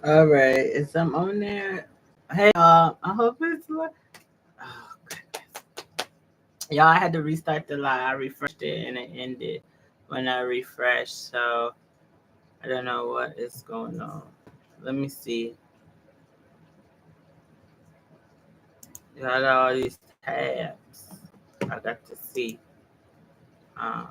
All right, is I'm on there? Hey, I hope it's like. Oh, goodness. Y'all, I had to restart the live. I refreshed it and it ended when I refreshed. So I don't know what is going on. Let me see. Y'all got all these tabs. I got to see. Um,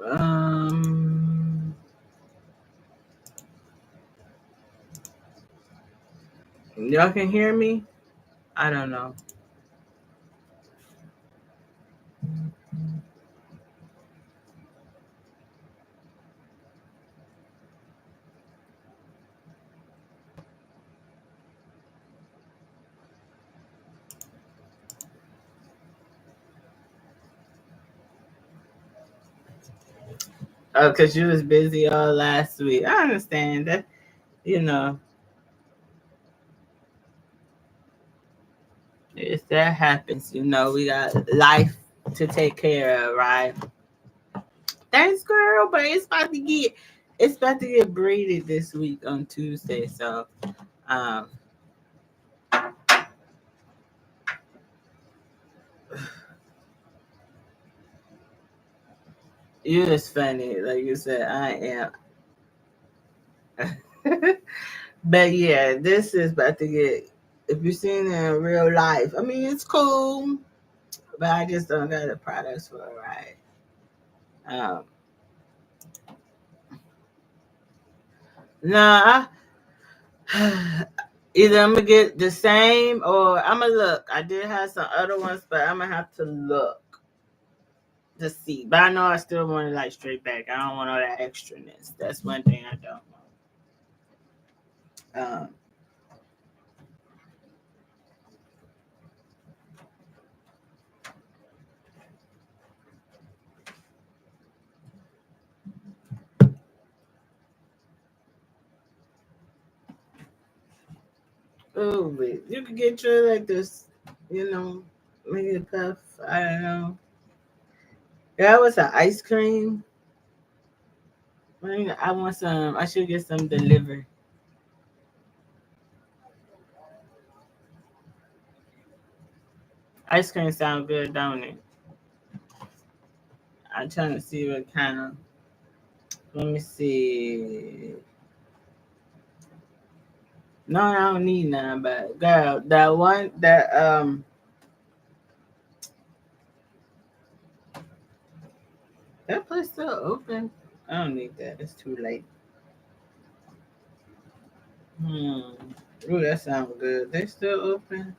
um, y'all can hear me? I don't know. Oh, because you was busy all last week. I understand that. You know, if that happens, we got life to take care of, right? Thanks, girl. But it's about to get braided this week on Tuesday. So, um, you just funny, like you said. I am. But yeah, this is about to get. If you've seen it in real life, I mean, it's cool, but I just don't got the products for it, right? Nah, either I'm gonna get the same or I'm gonna look. I did have some other ones, but I'm gonna have to look to see. But I know I still want it like straight back. I don't want all that extraness. That's one thing I don't want. Oh wait, you could get your like this, you know, make it puff. I don't know. That was an ice cream. I want some. I should get some delivered. Ice cream sound good, don't it? I'm trying to see what kind of. Let me see. No, I don't need none. But girl, that one that place still open. I don't need that. It's too late. Hmm. Ooh, that sounds good. They still open.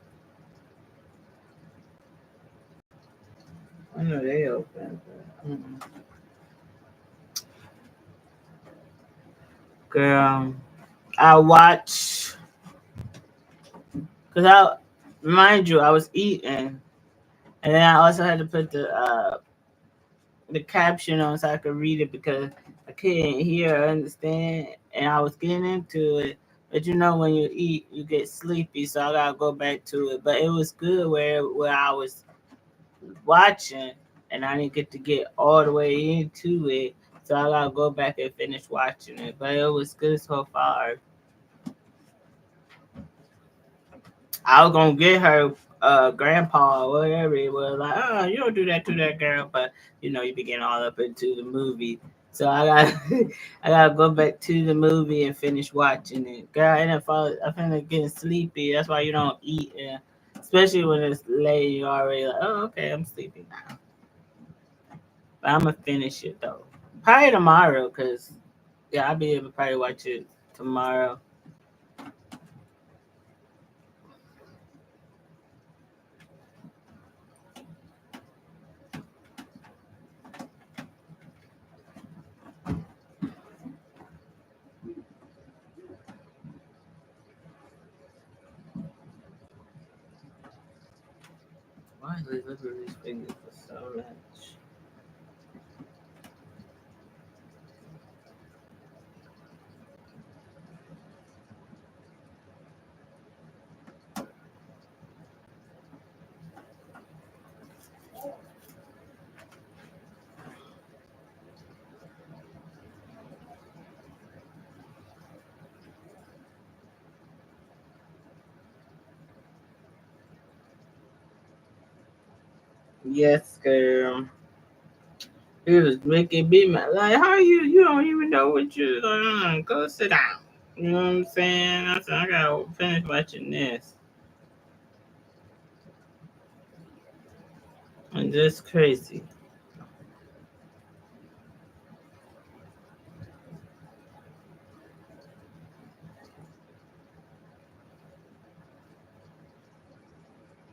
I know they open. But, girl, I watch because I mind you, I was eating, and then I also had to put the caption on so I could read it because I couldn't hear or understand, and I was getting into it. But when you eat, you get sleepy, so I gotta go back to it. But it was good where I was watching, and I didn't get all the way into it, so I gotta go back and finish watching it. But it was good so far. I was gonna get her grandpa or whatever it was like, oh, you don't do that to that girl, but you be getting all up into the movie. So I got I gotta go back to the movie and finish watching it. Girl, I didn't fall I finna getting sleepy. That's why you don't eat especially when it's late, you already like, oh okay, I'm sleepy now. But I'm gonna finish it though. Probably tomorrow, cause yeah, I'll be able to probably watch it tomorrow. Why is they look at these fingers for so much? Yes, girl. He was making me mad. Like, how you don't even know what you're doing. Go sit down. You know what I'm saying? I said, I gotta finish watching this. And just crazy.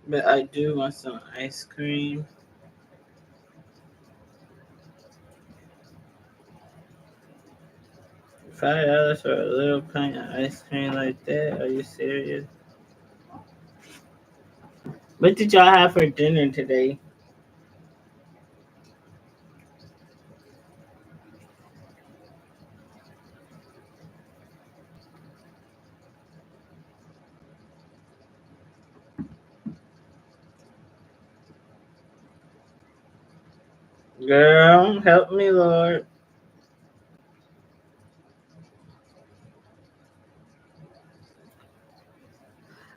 But I do want some ice cream. $5 for a little pint of ice cream like that? Are you serious? What did y'all have for dinner today? Girl, help me, Lord.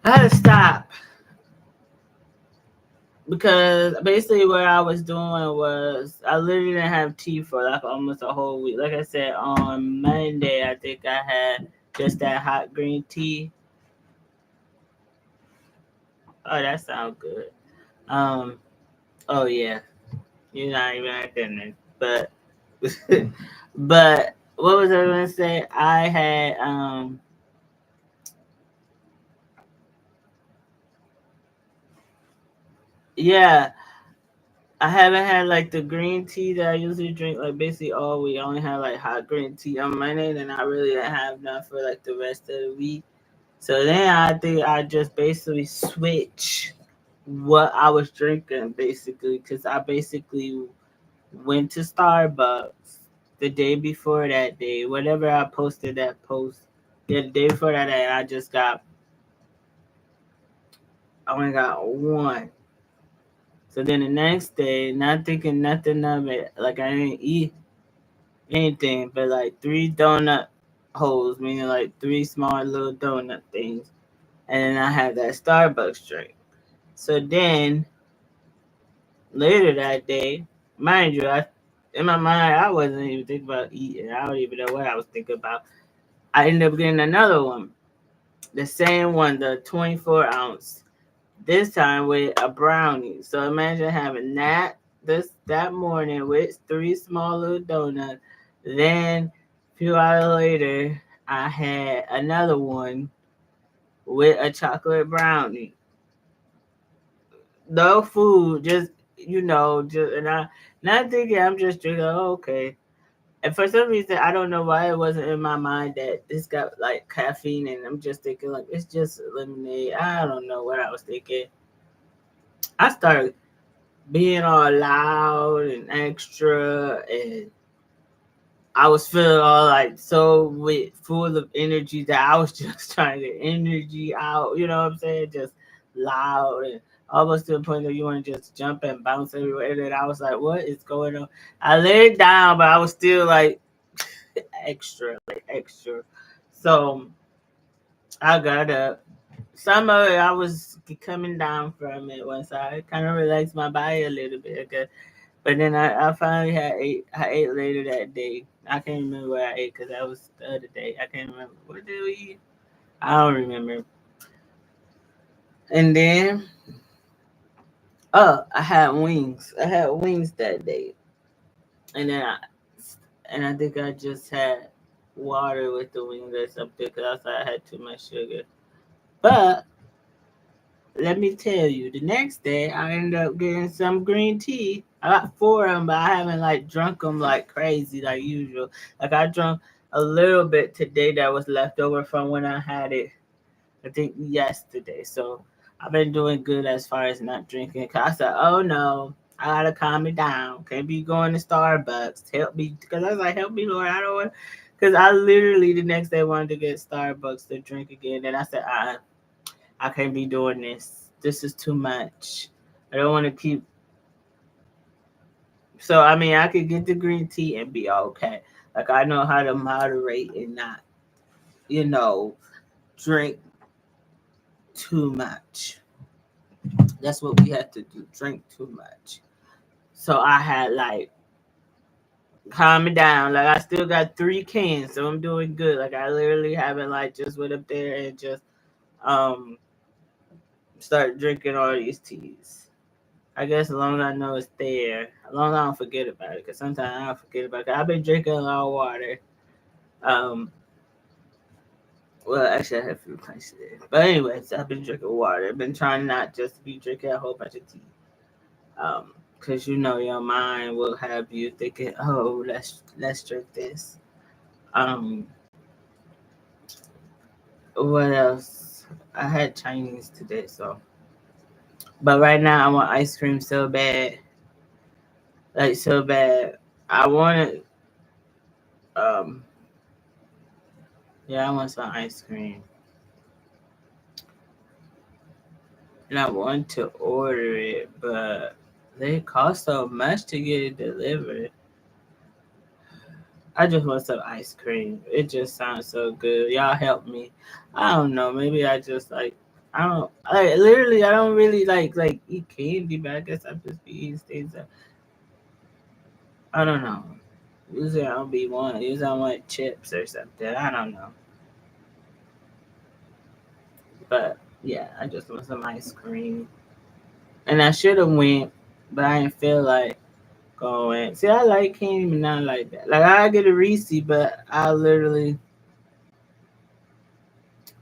I had to stop because basically what I was doing was I literally didn't have tea for like almost a whole week. Like I said, on Monday, I think I had just that hot green tea. Oh, that sounds good. Um, oh yeah, you're not even at dinner, but but what was I gonna say? I had yeah, I haven't had like the green tea that I usually drink like basically all week. I only had like hot green tea on Monday, and I really didn't have none for like the rest of the week. So then I think I just basically switch what I was drinking basically because I basically went to Starbucks the day before that day, whatever I posted that post. Yeah, the day before that day, I only got one. So then the next day, not thinking nothing of it, like I didn't eat anything but like three donut holes, meaning like three small little donut things. And then I had that Starbucks drink. So then later that day, mind you, in my mind, I wasn't even thinking about eating. I don't even know what I was thinking about. I ended up getting another one, the same one, the 24 ounce. This time with a brownie. So imagine having that morning with three small little donuts. Then a few hours later, I had another one with a chocolate brownie. No food, just just and I not thinking I'm just drinking. Oh, okay. And for some reason, I don't know why it wasn't in my mind that this got like caffeine, and I'm just thinking like it's just lemonade. I don't know what I was thinking. I started being all loud and extra, and I was feeling all like so with full of energy that I was just trying to get energy out. You know what I'm saying? Just loud and almost to the point that you want to just jump and bounce everywhere. And then I was like, "What is going on?" I laid down, but I was still like extra, like extra. So I got up. Some of it I was coming down from it once I kind of relaxed my body a little bit. Okay? But then I finally had ate. I ate later that day. I can't remember what I ate because that was the other day. I can't remember what did we eat. I don't remember. And then I had wings. I had wings that day, and I think I just had water with the wings or something because I thought I had too much sugar. But let me tell you, the next day I ended up getting some green tea. I got four of them, but I haven't like drunk them like crazy like usual. Like I drunk a little bit today that was left over from when I had it. I think yesterday. So I've been doing good as far as not drinking. Cause I said, oh no, I gotta calm it down. Can't be going to Starbucks. Help me, because I was like, help me, Lord. I don't want. Because I literally the next day wanted to get Starbucks to drink again, and I said, I can't be doing this. This is too much. I don't want to keep. So I mean, I could get the green tea and be okay. Like I know how to moderate and not, you know, drink too much. That's what we have to do. Drink too much. So I had like calm it down. Like I still got 3 cans, so I'm doing good. Like I literally haven't like just went up there and just um start drinking all these teas. I guess as long as I know it's there, as long as I don't forget about it, because sometimes I forget about it. I've been drinking a lot of water. Um, well, actually, I have food points today. But anyways, I've been drinking water. I've been trying not just to be drinking a whole bunch of tea. Because you know your mind will have you thinking, oh, let's drink this. Um, what else? I had Chinese today, so. But right now, I want ice cream so bad, like so bad. I want it. Um, yeah, I want some ice cream, and I want to order it, but they cost so much to get it delivered. I just want some ice cream. It just sounds so good. Y'all help me. I don't know. Maybe I just like I don't like literally. I don't really like eat candy, but I guess I just be eating things that I don't know. Usually I don't be one. Usually I want chips or something. I don't know. But yeah, I just want some ice cream. And I should have went, but I didn't feel like going. See, I like candy, but not like that. Like I get a Reese, but I literally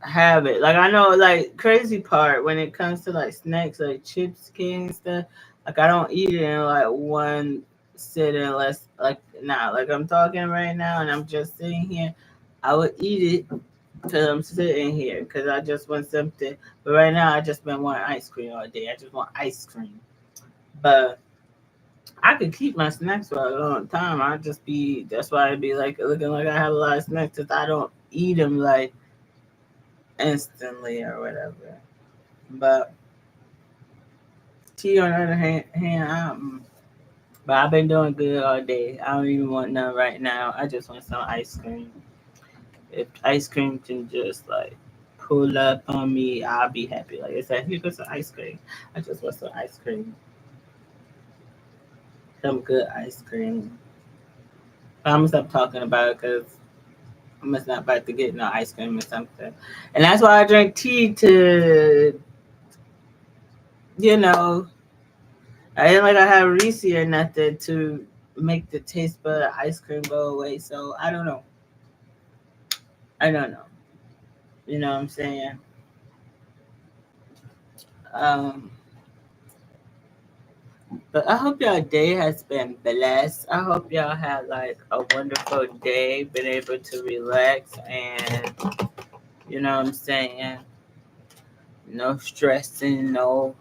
have it. Like I know, like crazy part when it comes to like snacks, like chips, candy and stuff. Like I don't eat it in like one sitting unless like nah. Like I'm talking right now, and I'm just sitting here. I would eat it because I'm sitting here because I just want something. But right now, I just been wanting ice cream all day. I just want ice cream. But I could keep my snacks for a long time. I just be that's why I'd be like looking like I have a lot of snacks because I don't eat them like instantly or whatever. But tea on the other hand but I've been doing good all day. I don't even want none right now. I just want some ice cream. If ice cream can just like pull up on me, I'll be happy. Like I said, here goes some ice cream. I just want some ice cream. Some good ice cream. But I'm gonna stop talking about it because I'm just not about to get no ice cream or something. And that's why I drink tea to, you know, I ain't like I have Reese or nothing to make the taste bud of ice cream go away. So I don't know. I don't know. You know what I'm saying? Um, but I hope y'all day has been blessed. I hope y'all had like a wonderful day, been able to relax and you know what I'm saying? No stressing, no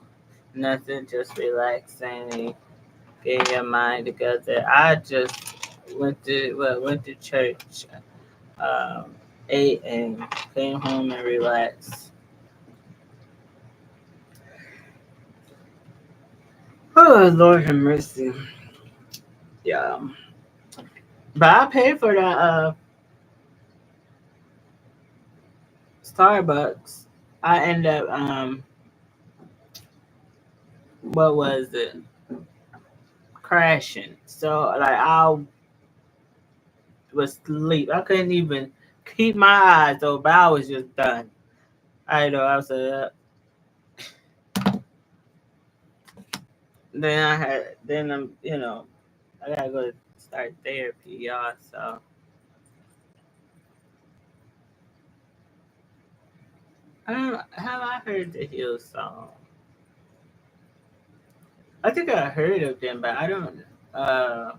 nothing, just relaxing and getting your mind together. I just went to church, um, ate and came home and relaxed. Oh Lord have mercy. Yeah. But I paid for that Starbucks. I end up what was it? Crashing. So like I was asleep. I couldn't even keep my eyes open. I was just done. I know I was then I had then I'm I gotta go start therapy, y'all. So I don't have I heard the Hill song. I think I heard of them, but uh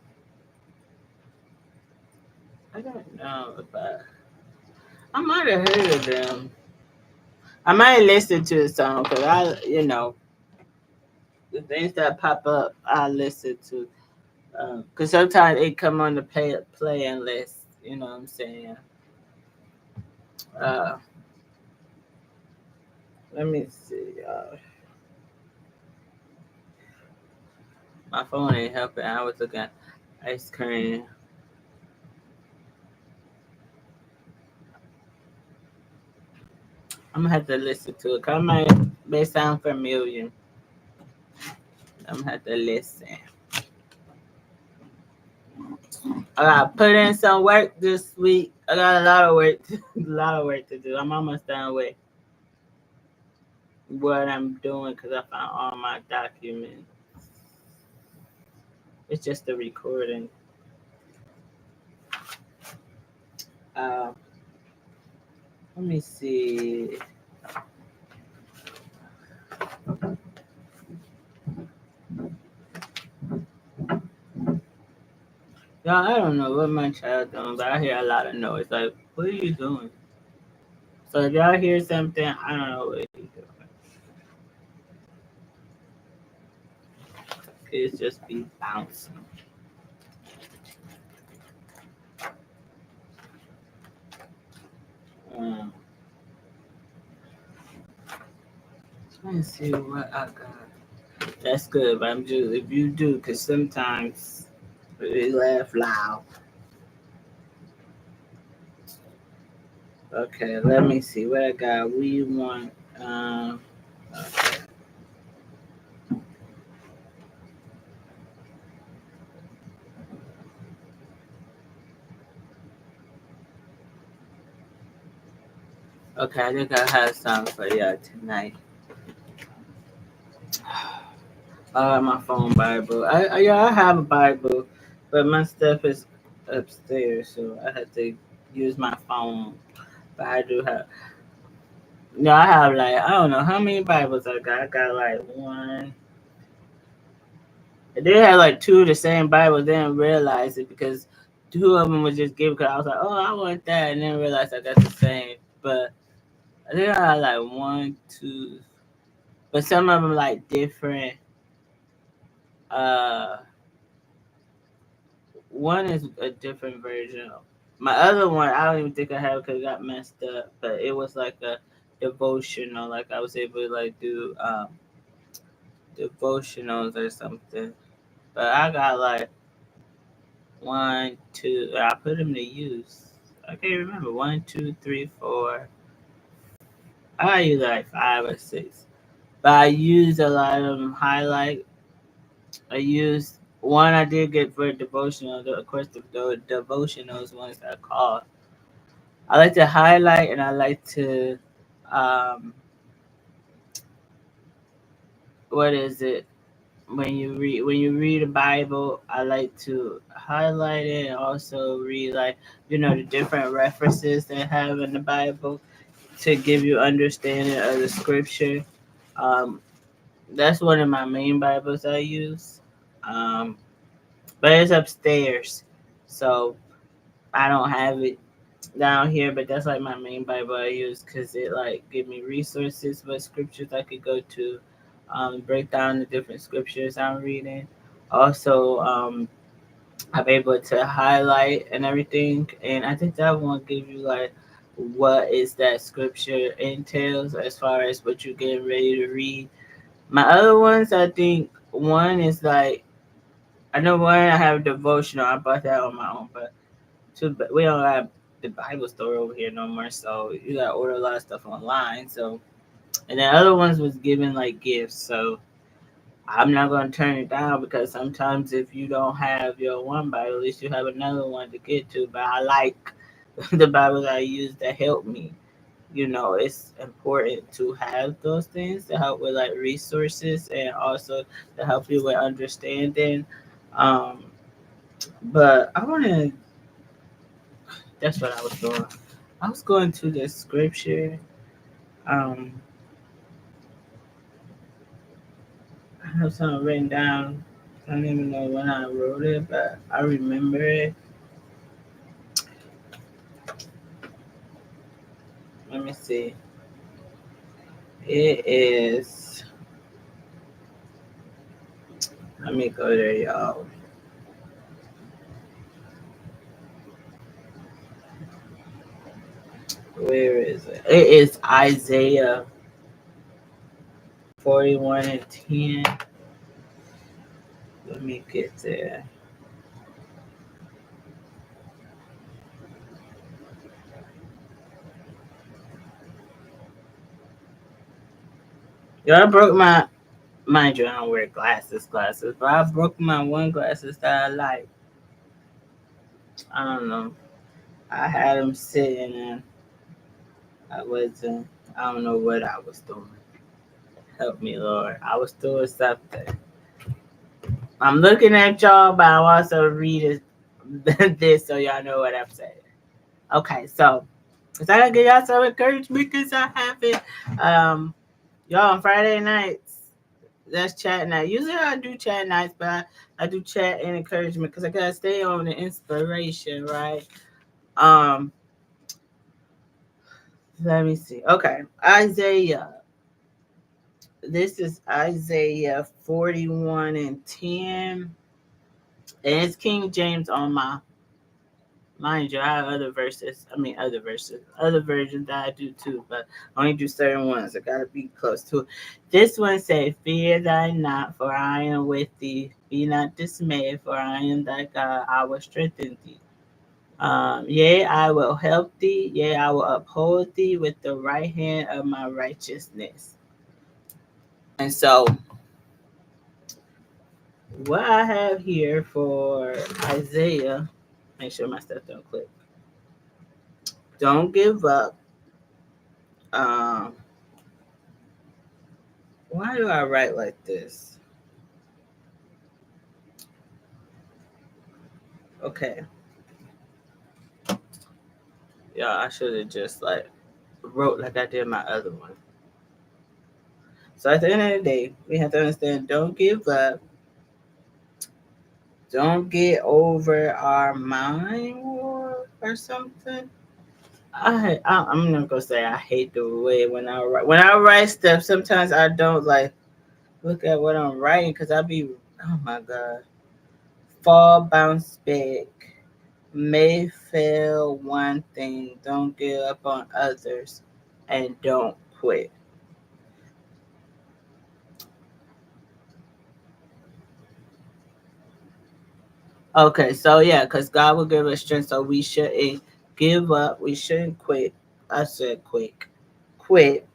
I don't know if I might have heard of them. I might listen to the song because the things that pop up I listen to because sometimes it come on the playing list. You know what I'm saying? Uh, let me see. My phone ain't helping. I was looking at ice cream. I'm gonna have to listen to it. Cause may sound familiar. I'm gonna have to listen. I got put in some work this week. I got a lot of work, a lot of work to do. I'm almost done with what I'm doing because I found all my documents. It's just the recording. Uh, Let me see. Y'all, I don't know what my child doing, but I hear a lot of noise. Like, what are you doing? So if y'all hear something, I don't know what he's doing. Kids just be bouncing. Um, Let me see what I got. That's good, but I'm just if you do, because sometimes we laugh loud. Okay, let me see what I got. We want. Okay. Okay, I think I have something for y'all tonight. My phone Bible. Yeah, I have a Bible, but my stuff is upstairs, so I have to use my phone. But I do have. No, I have like I don't know how many Bibles I got. I got like one. They had like two of the same Bibles. Didn't realize it because two of them was just given. Because I was like, oh, I want that, and then realized I got the same. But I think I had like one, two, but some of them like different. Uh, One is a different version. My other one, I don't even think I have because it got messed up. But it was like a devotional. Like I was able to like do devotionals or something. But I got like one, two. I put them to use. I can't remember. One, two, three, four. I use like five or six. But I used a lot of them. Highlight. I used one I did get for devotional. Of course, the devotionals ones I called. I like to highlight and I like to um what is it when you read a Bible, I like to highlight it and also read like the different references they have in the Bible to give you understanding of the scripture. Um that's one of my main Bibles I use. Um but it's upstairs. So I don't have it down here, but that's like my main Bible I use because it like give me resources, what scriptures I could go to, break down the different scriptures I'm reading. Also, I'm able to highlight and everything, and I think that one give you like what is that scripture entails as far as what you're getting ready to read. My other ones, I think one is like I know one I have devotional. I bought that on my own, but but we don't have the Bible store over here no more, so you gotta order a lot of stuff online. So, and then other ones was given like gifts. So I'm not gonna turn it down because sometimes if you don't have your one Bible, at least you have another one to get to. But I like the Bibles I use to help me. It's important to have those things to help with like resources and also to help you with understanding. Um, but I want to That's what I was doing. I was going to the scripture. Um, I have something written down. I don't even know when I wrote it, but I remember it. Let me see. It is. Let me go there, y'all. Where is it? It is Isaiah 41 and 10. Let me get there. Yo, I broke my. Mind you, I don't wear glasses, but I broke my one glasses that I like. I don't know. I had him sitting and I wasn't. I don't know what I was doing. Help me, Lord. I was doing something. I'm looking at y'all, but I'm also reading this so y'all know what I'm saying. Okay, so is that gonna give y'all some encouragement because I haven't. Y'all on Friday nights. That's chat night. Usually I do chat nights, but I do chat and encouragement because I gotta stay on the inspiration, right? Um, let me see. Okay, Isaiah. This is Isaiah 41 and 10. And it's King James on my mind you. I have other verses. I mean other verses. Other versions that I do too, but I only do certain ones. I gotta be close to it. This one say, Fear thy not, for I am with thee. Be not dismayed, for I am thy God. I will strengthen thee. Yea, I will help thee. Yea, I will uphold thee with the right hand of my righteousness. And so what I have here for Isaiah, make sure my stuff don't click. Don't give up. Um, why do I write like this? Okay, yeah, I should have just like wrote like I did my other one. So at the end of the day, we have to understand: don't give up. Don't get over our mind or something. I'm not gonna say I hate the way when I write stuff. Sometimes I don't like look at what I'm writing because I be oh my god, fall, bounce back, may fail one thing, don't give up on others, and don't quit. Okay, so yeah, because God will give us strength, so we shouldn't give up, we shouldn't quit. I said quit,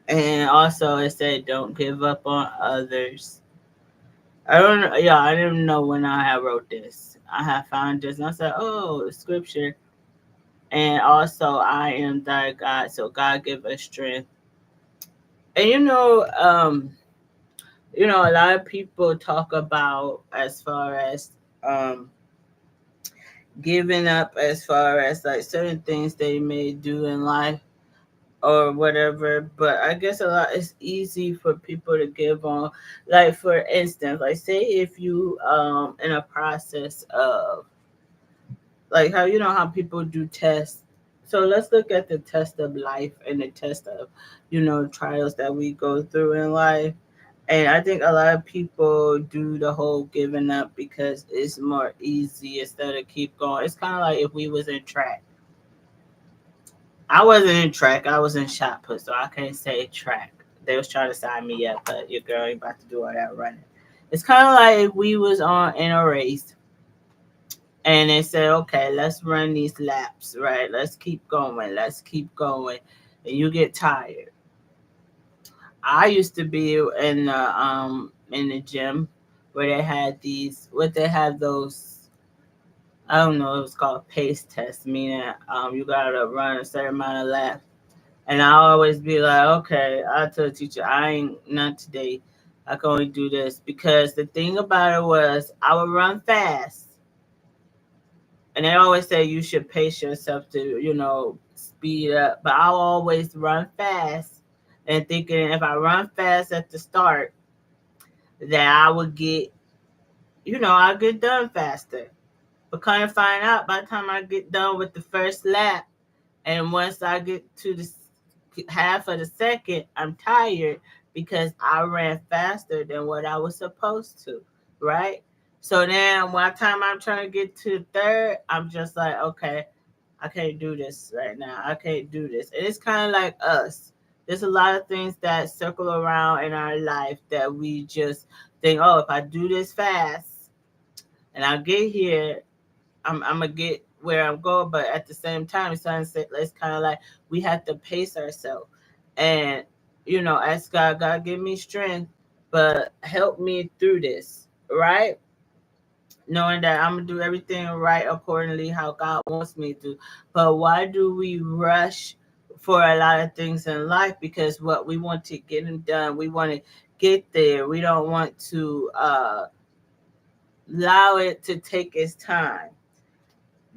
and also it said don't give up on others. I don't know. Yeah, I didn't know when I had wrote this. I had found this and I said, oh, scripture. And also, I am thy God. So God give us strength. And a lot of people talk about as far as um, giving up, as far as like certain things they may do in life or whatever. But I guess a lot it's easy for people to give on. Like for instance, like say if you in a process of like how how people do tests. So let's look at the test of life and the test of trials that we go through in life. And I think a lot of people do the whole giving up because it's more easy instead of keep going. It's kind of like if we was in track. I wasn't in track. I was in shot put, so I can't say track. They was trying to sign me up, but your girl ain't about to do all that running. It's kind of like if we was on in a race and they said, okay, let's run these laps, right? Let's keep going. Let's keep going. And you get tired. I used to be in the gym where they had what they had those I don't know, it was called pace test, meaning you gotta run a certain amount of laps. And I always be like, okay, I tell the teacher, I ain't not today. I can only do this because the thing about it was I would run fast. And they always say you should pace yourself to, speed up. But I'll always run fast and thinking if I run fast at the start, that I would get, I'll get done faster. But kind of find out by the time I get done with the first lap, and once I get to the half of the second, I'm tired because I ran faster than what I was supposed to, right? So then, by the time I'm trying to get to the third, I'm just like, okay, I can't do this right now. I can't do this. And it's kind of like us. There's a lot of things that circle around in our life that we just think, oh, if I do this fast and I get here, I'm gonna get where I'm going. But at the same time, it's kind of like we have to pace ourselves and ask God, God, give me strength, but help me through this, right? knowing that I'm gonna do everything right accordingly how God wants me to. But why do we rush for a lot of things in life? Because what we want to get them done, we want to get there. We don't want to allow it to take its time.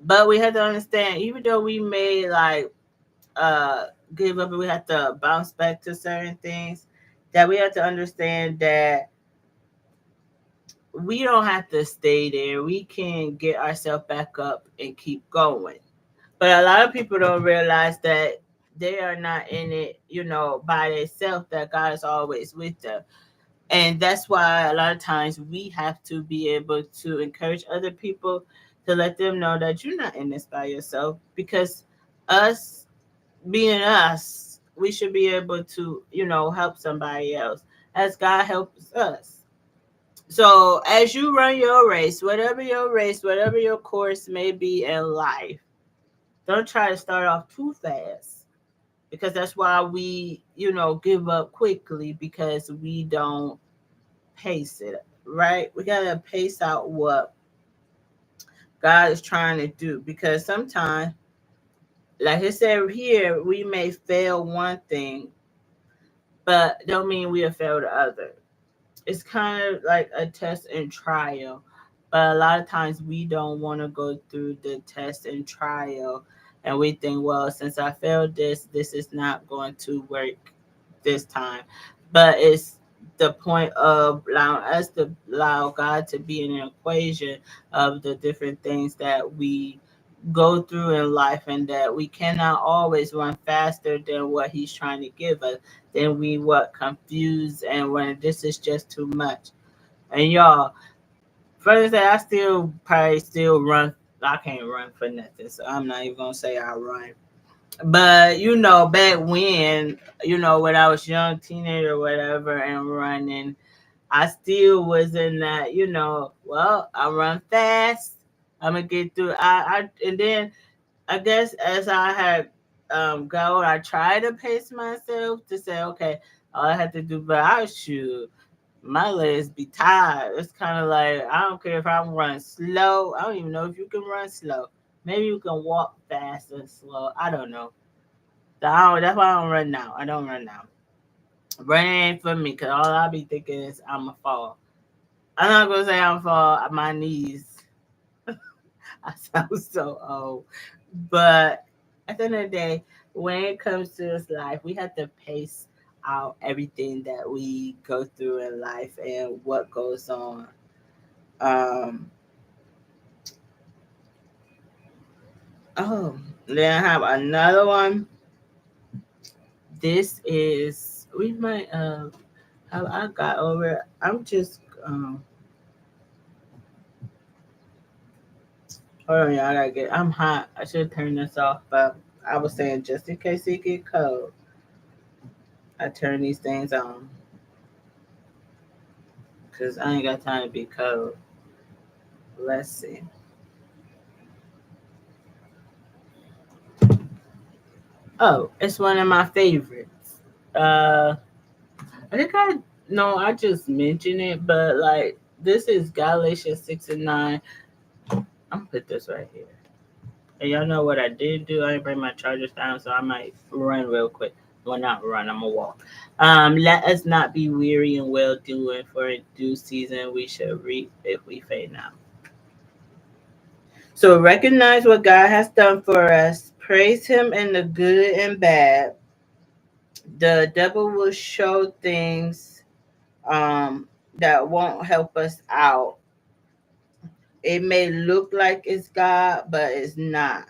But we have to understand, even though we may like uh give up and we have to bounce back to certain things, that we have to understand that we don't have to stay there. We can get ourselves back up and keep going. But a lot of people don't realize that they are not in it, by themselves, that God is always with them. And that's why a lot of times we have to be able to encourage other people to let them know that you're not in this by yourself, because us being us, we should be able to, help somebody else as God helps us. So as you run your race, whatever your course may be in life, don't try to start off too fast, because that's why we, give up quickly, because we don't pace it, right? We gotta pace out what God is trying to do, because sometimes, like he said here, we may fail one thing, but don't mean we'll fail the other. It's kind of like a test and trial. But a lot of times we don't want to go through the test and trial, and we think, well, since I failed this is not going to work this time. But it's the point of allowing us to allow God to be in an equation of the different things that we go through in life, and that we cannot always run faster than what he's trying to give us. Then we what confused, and when this is just too much. And y'all, further say, I still probably still run. I can't run for nothing, so I'm not even gonna say I run. But back when, when I was young, teenager, or whatever, and running, I still was in that, well, I run fast. I'm gonna get through. And then I guess as I had go, I tried to pace myself to say, okay, all I had to do, but I shoot, my legs be tired. It's kind of like, I don't care if I'm running slow. I don't even know if you can run slow. Maybe you can walk fast and slow. I don't know. That's why I don't run now. I don't run now. Running ain't for me, because all I be thinking is I'm going to fall. I'm not going to say I'm fall. My knees. I sound so old. But at the end of the day, when it comes to this life, we have to pace out everything that we go through in life and what goes on. Um, oh, then I have another one. This is, we might how I got over it. I'm just hold on, y'all. I gotta get. I'm hot. I should turn this off, but I was saying, just in case it get cold, I turn these things on, because I ain't got time to be cold. Let's see. Oh, it's one of my favorites. I think I no, I just mentioned it, but like this is Galatians 6:9. I'm gonna put this right here. And y'all know what I did do? I didn't bring my chargers down, so I might run real quick. Well, not run, I'm gonna walk. Let us not be weary in well doing, for in due season we shall reap if we faint not. So recognize what God has done for us. Praise Him in the good and bad. The devil will show things that won't help us out. It may look like it's God, but it's not.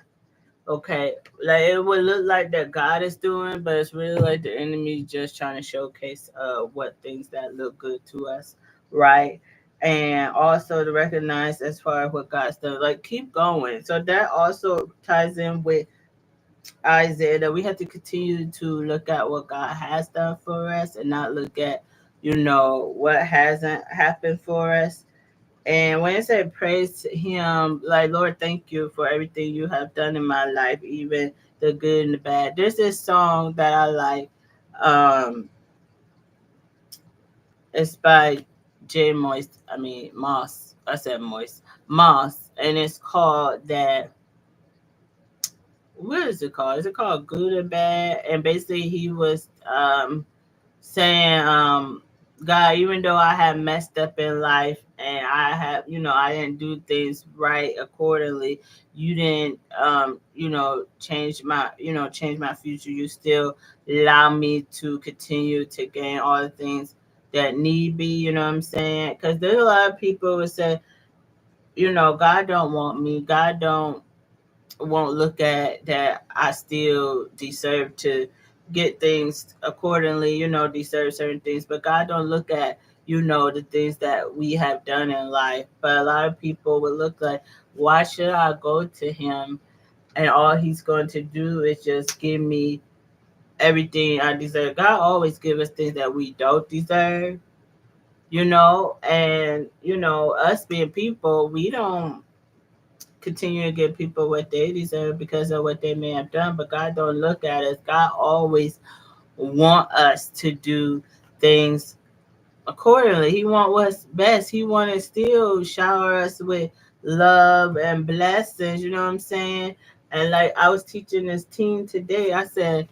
Okay, like it would look like that God is doing, but it's really like the enemy just trying to showcase what things that look good to us, right? And also to recognize as far as what God's done, like keep going. So that also ties in with Isaiah, that we have to continue to look at what God has done for us and not look at, what hasn't happened for us. And when I say praise him, like, Lord, thank you for everything you have done in my life, even the good and the bad. There's this song that I like. Um, it's by J Moist. I mean Moss. I said Moist. Moss, and it's called that. What is it called? Is it called Good and Bad? And basically, he was saying, God, even though I have messed up in life and I have, I didn't do things right accordingly, you didn't, change my future. You still allow me to continue to gain all the things that need be, you know what I'm saying? Because there's a lot of people who say, God don't want me. God don't won't look at that I still deserve to get things accordingly, deserve certain things. But God don't look at, the things that we have done in life. But a lot of people would look like, why should I go to him and all he's going to do is just give me everything I deserve? God always give us things that we don't deserve, and us being people, we don't continue to give people what they deserve because of what they may have done. But God don't look at us. God always want us to do things accordingly. He want what's best. He want to still shower us with love and blessings. You know what I'm saying? And like I was teaching this teen today, I said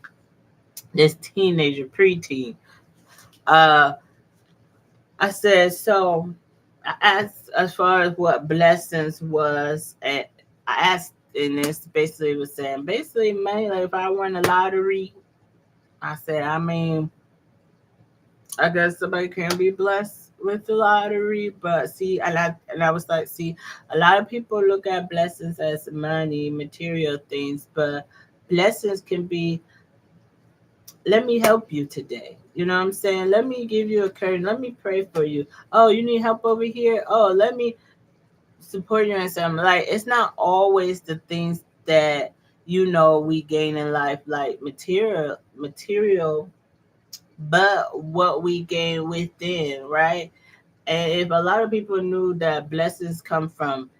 this teenager, preteen. Uh, I said so. I asked as far as what blessings was, and I asked, and this basically was saying, basically, man, like if I won the lottery, I said, I mean, I guess somebody can be blessed with the lottery, but see, and I was like, see, a lot of people look at blessings as money, material things, but blessings can be, let me help you today. You know what I'm saying? Let me give you a curtain. Let me pray for you. Oh, you need help over here? Oh, let me support you in something. Like it's not always the things that we gain in life, like material, but what we gain within, right? And if a lot of people knew that blessings come from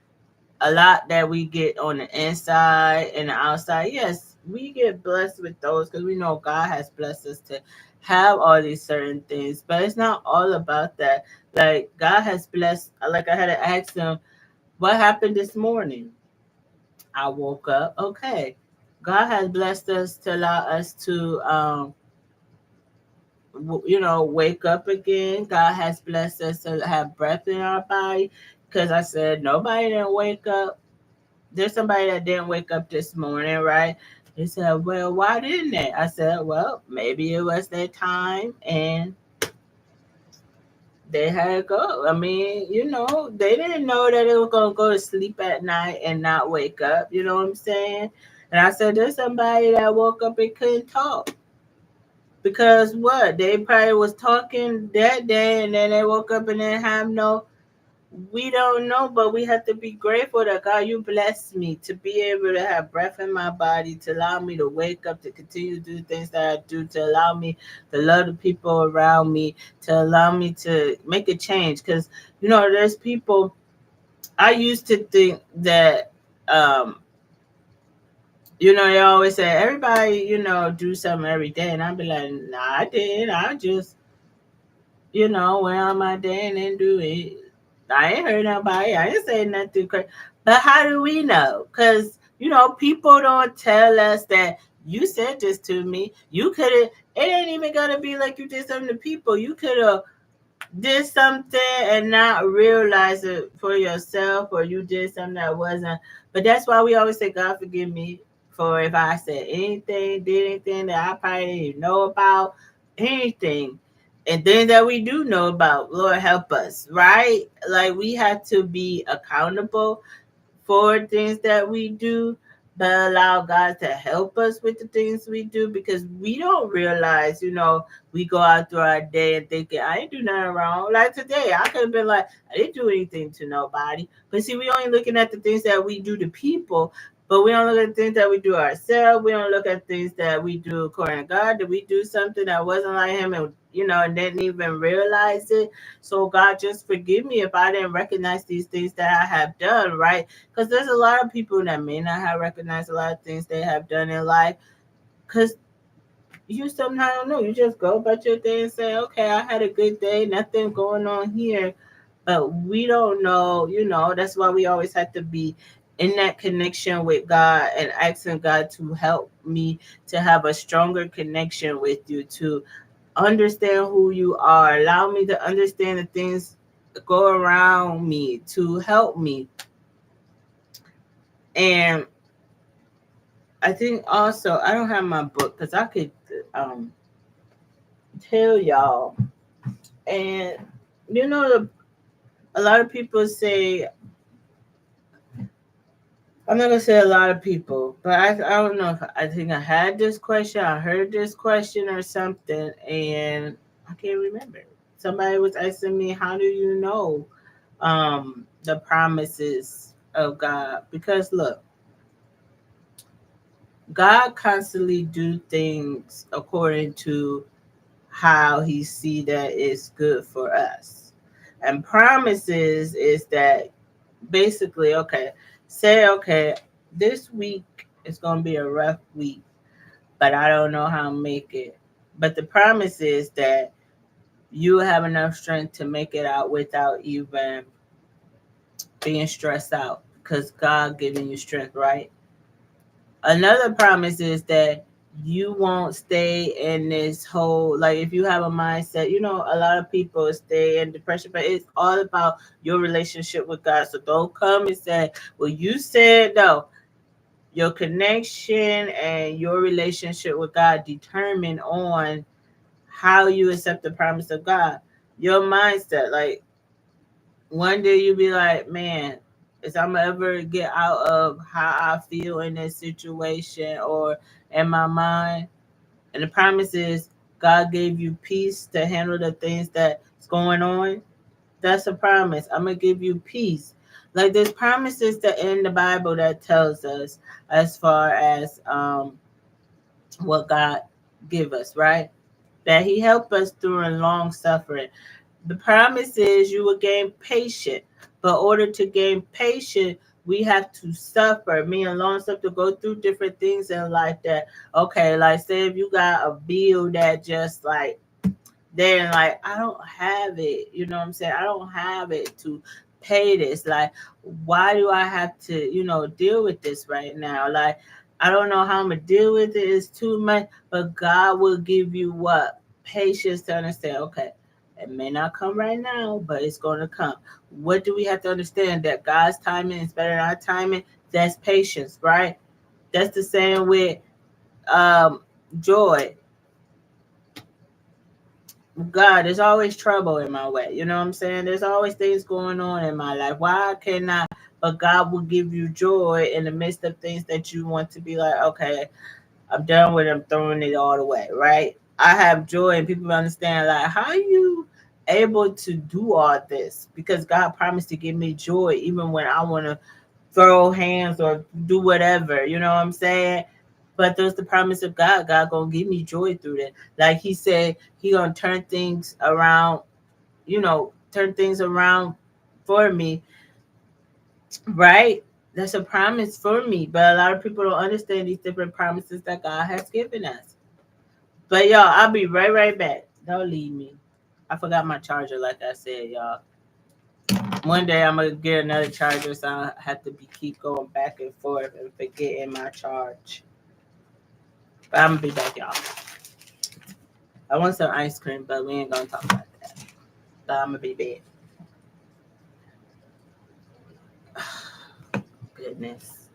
a lot that we get on the inside and the outside, yes, we get blessed with those because we know God has blessed us to have all these certain things, but it's not all about that. Like God has blessed, like I had to ask him, what happened this morning? I woke up. Okay. God has blessed us to allow us to, wake up again. God has blessed us to have breath in our body. Because I said, nobody didn't wake up. There's somebody that didn't wake up this morning, right? He said, well, why didn't they? I said, well, maybe it was their time and they had to go. I mean, they didn't know that they were going to go to sleep at night and not wake up. You know what I'm saying? And I said, there's somebody that woke up and couldn't talk. Because what? They probably was talking that day and then they woke up and didn't have no, we don't know, but we have to be grateful that God, you blessed me to be able to have breath in my body, to allow me to wake up, to continue to do the things that I do, to allow me to love the people around me, to allow me to make a change. Because, there's people, I used to think that, they always say, everybody, do something every day. And I'd be like, nah, I did. I just, went on my day and didn't do it. I ain't heard nobody. I ain't say nothing crazy. But how do we know? Because, people don't tell us that you said this to me. You could have, it ain't even going to be like you did something to people. You could have did something and not realize it for yourself, or you did something that wasn't. But that's why we always say, God forgive me for if I said anything, did anything that I probably didn't even know about, anything. And things that we do know about, Lord help us, right? Like we have to be accountable for things that we do, but allow God to help us with the things we do, because we don't realize, we go out through our day and thinking, I ain't do nothing wrong. Like today, I could have been like, I didn't do anything to nobody. But see, we only looking at the things that we do to people, but we don't look at the things that we do ourselves. We don't look at things that we do according to God. Did we do something that wasn't like him and and didn't even realize it? So God, just forgive me if I didn't recognize these things that I have done, right? Because there's a lot of people that may not have recognized a lot of things they have done in life, because you sometimes don't know. You just go about your day and say, okay, I had a good day, nothing going on here. but we don't know, that's why we always have to be in that connection with God and asking God to help me to have a stronger connection with you, to understand who you are. Allow me to understand the things that go around me to help me. And I think also I don't have my book because I could um, tell y'all. And a lot of people say, I'm not gonna say a lot of people, but I don't know if I think I had this question, I heard this question or something, and I can't remember. Somebody was asking me, how do you know the promises of God? Because look, God constantly do things according to how he see that it's good for us. And promises is that basically, okay, say, okay, this week is going to be a rough week, but I don't know how to make it. But the promise is that you have enough strength to make it out without even being stressed out because God giving you strength, right? Another promise is that you won't stay in this whole, like, if you have a mindset, a lot of people stay in depression, but it's all about your relationship with God. So don't come and say, well, you said no. Your connection and your relationship with God determine on how you accept the promise of God. Your mindset, like, one day you'll be like, man, is I'm ever get out of how I feel in this situation or in my mind. And the promise is God gave you peace to handle the things that's going on. That's a promise. I'm gonna give you peace. Like, there's promises that in the Bible that tells us as far as what God give us, right? That He helped us during long suffering. The promise is you will gain patience. But in order to gain patience, we have to suffer. Me and long stuff to go through different things in life that, okay, like say if you got a bill that just like then like I don't have it, you know what I'm saying? I don't have it to pay this. Like, why do I have to, deal with this right now? Like, I don't know how I'm gonna deal with it. It's too much, but God will give you what? Patience to understand, okay, it may not come right now, but it's gonna come. What do we have to understand? That God's timing is better than our timing. That's patience, right? That's the same with um joy. God, there's always trouble in my way. You know what I'm saying? There's always things going on in my life. Why cannot? But God will give you joy in the midst of things that you want to be like, okay, I'm done with it. I'm throwing it all away, right? I have joy, and people understand, like, how are you able to do all this? Because God promised to give me joy even when I want to throw hands or do whatever. You know what I'm saying? But there's the promise of God. God gonna give me joy through that. Like He said, He gonna turn things around. Turn things around for me. Right? That's a promise for me. But a lot of people don't understand these different promises that God has given us. But y'all, I'll be right back. Don't leave me. I forgot my charger, like I said, y'all. One day I'm gonna get another charger, so I have to keep going back and forth and forgetting my charge. But I'm gonna be back, y'all. I want some ice cream, but we ain't gonna talk about that. But I'm gonna be back. Goodness.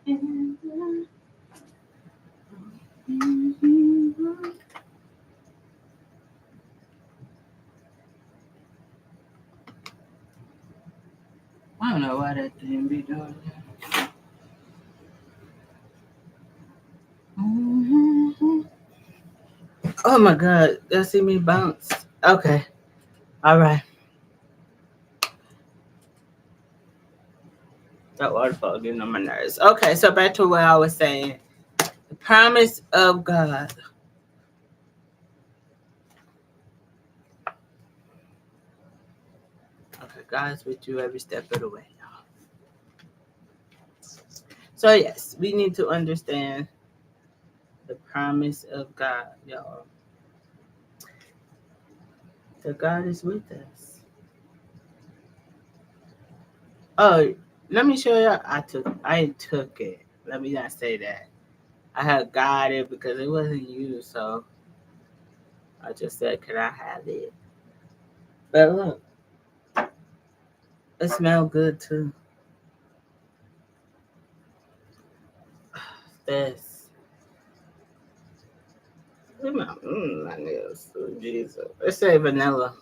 I don't know why that thing be doing that. Oh my god, y'all see me bounce? Okay, all right. That waterfall getting on my nerves. Okay, so back to what I was saying. The promise of God. Okay, God's with you every step of the way, y'all. So yes, we need to understand the promise of God, y'all. That God is with us. Oh, let me show you. I took it. Let me not say that. I had got it because it wasn't you, so I just said, "Can I have it?" But look, it smells good too. This. My nails. Oh, Jesus. Let's say vanilla.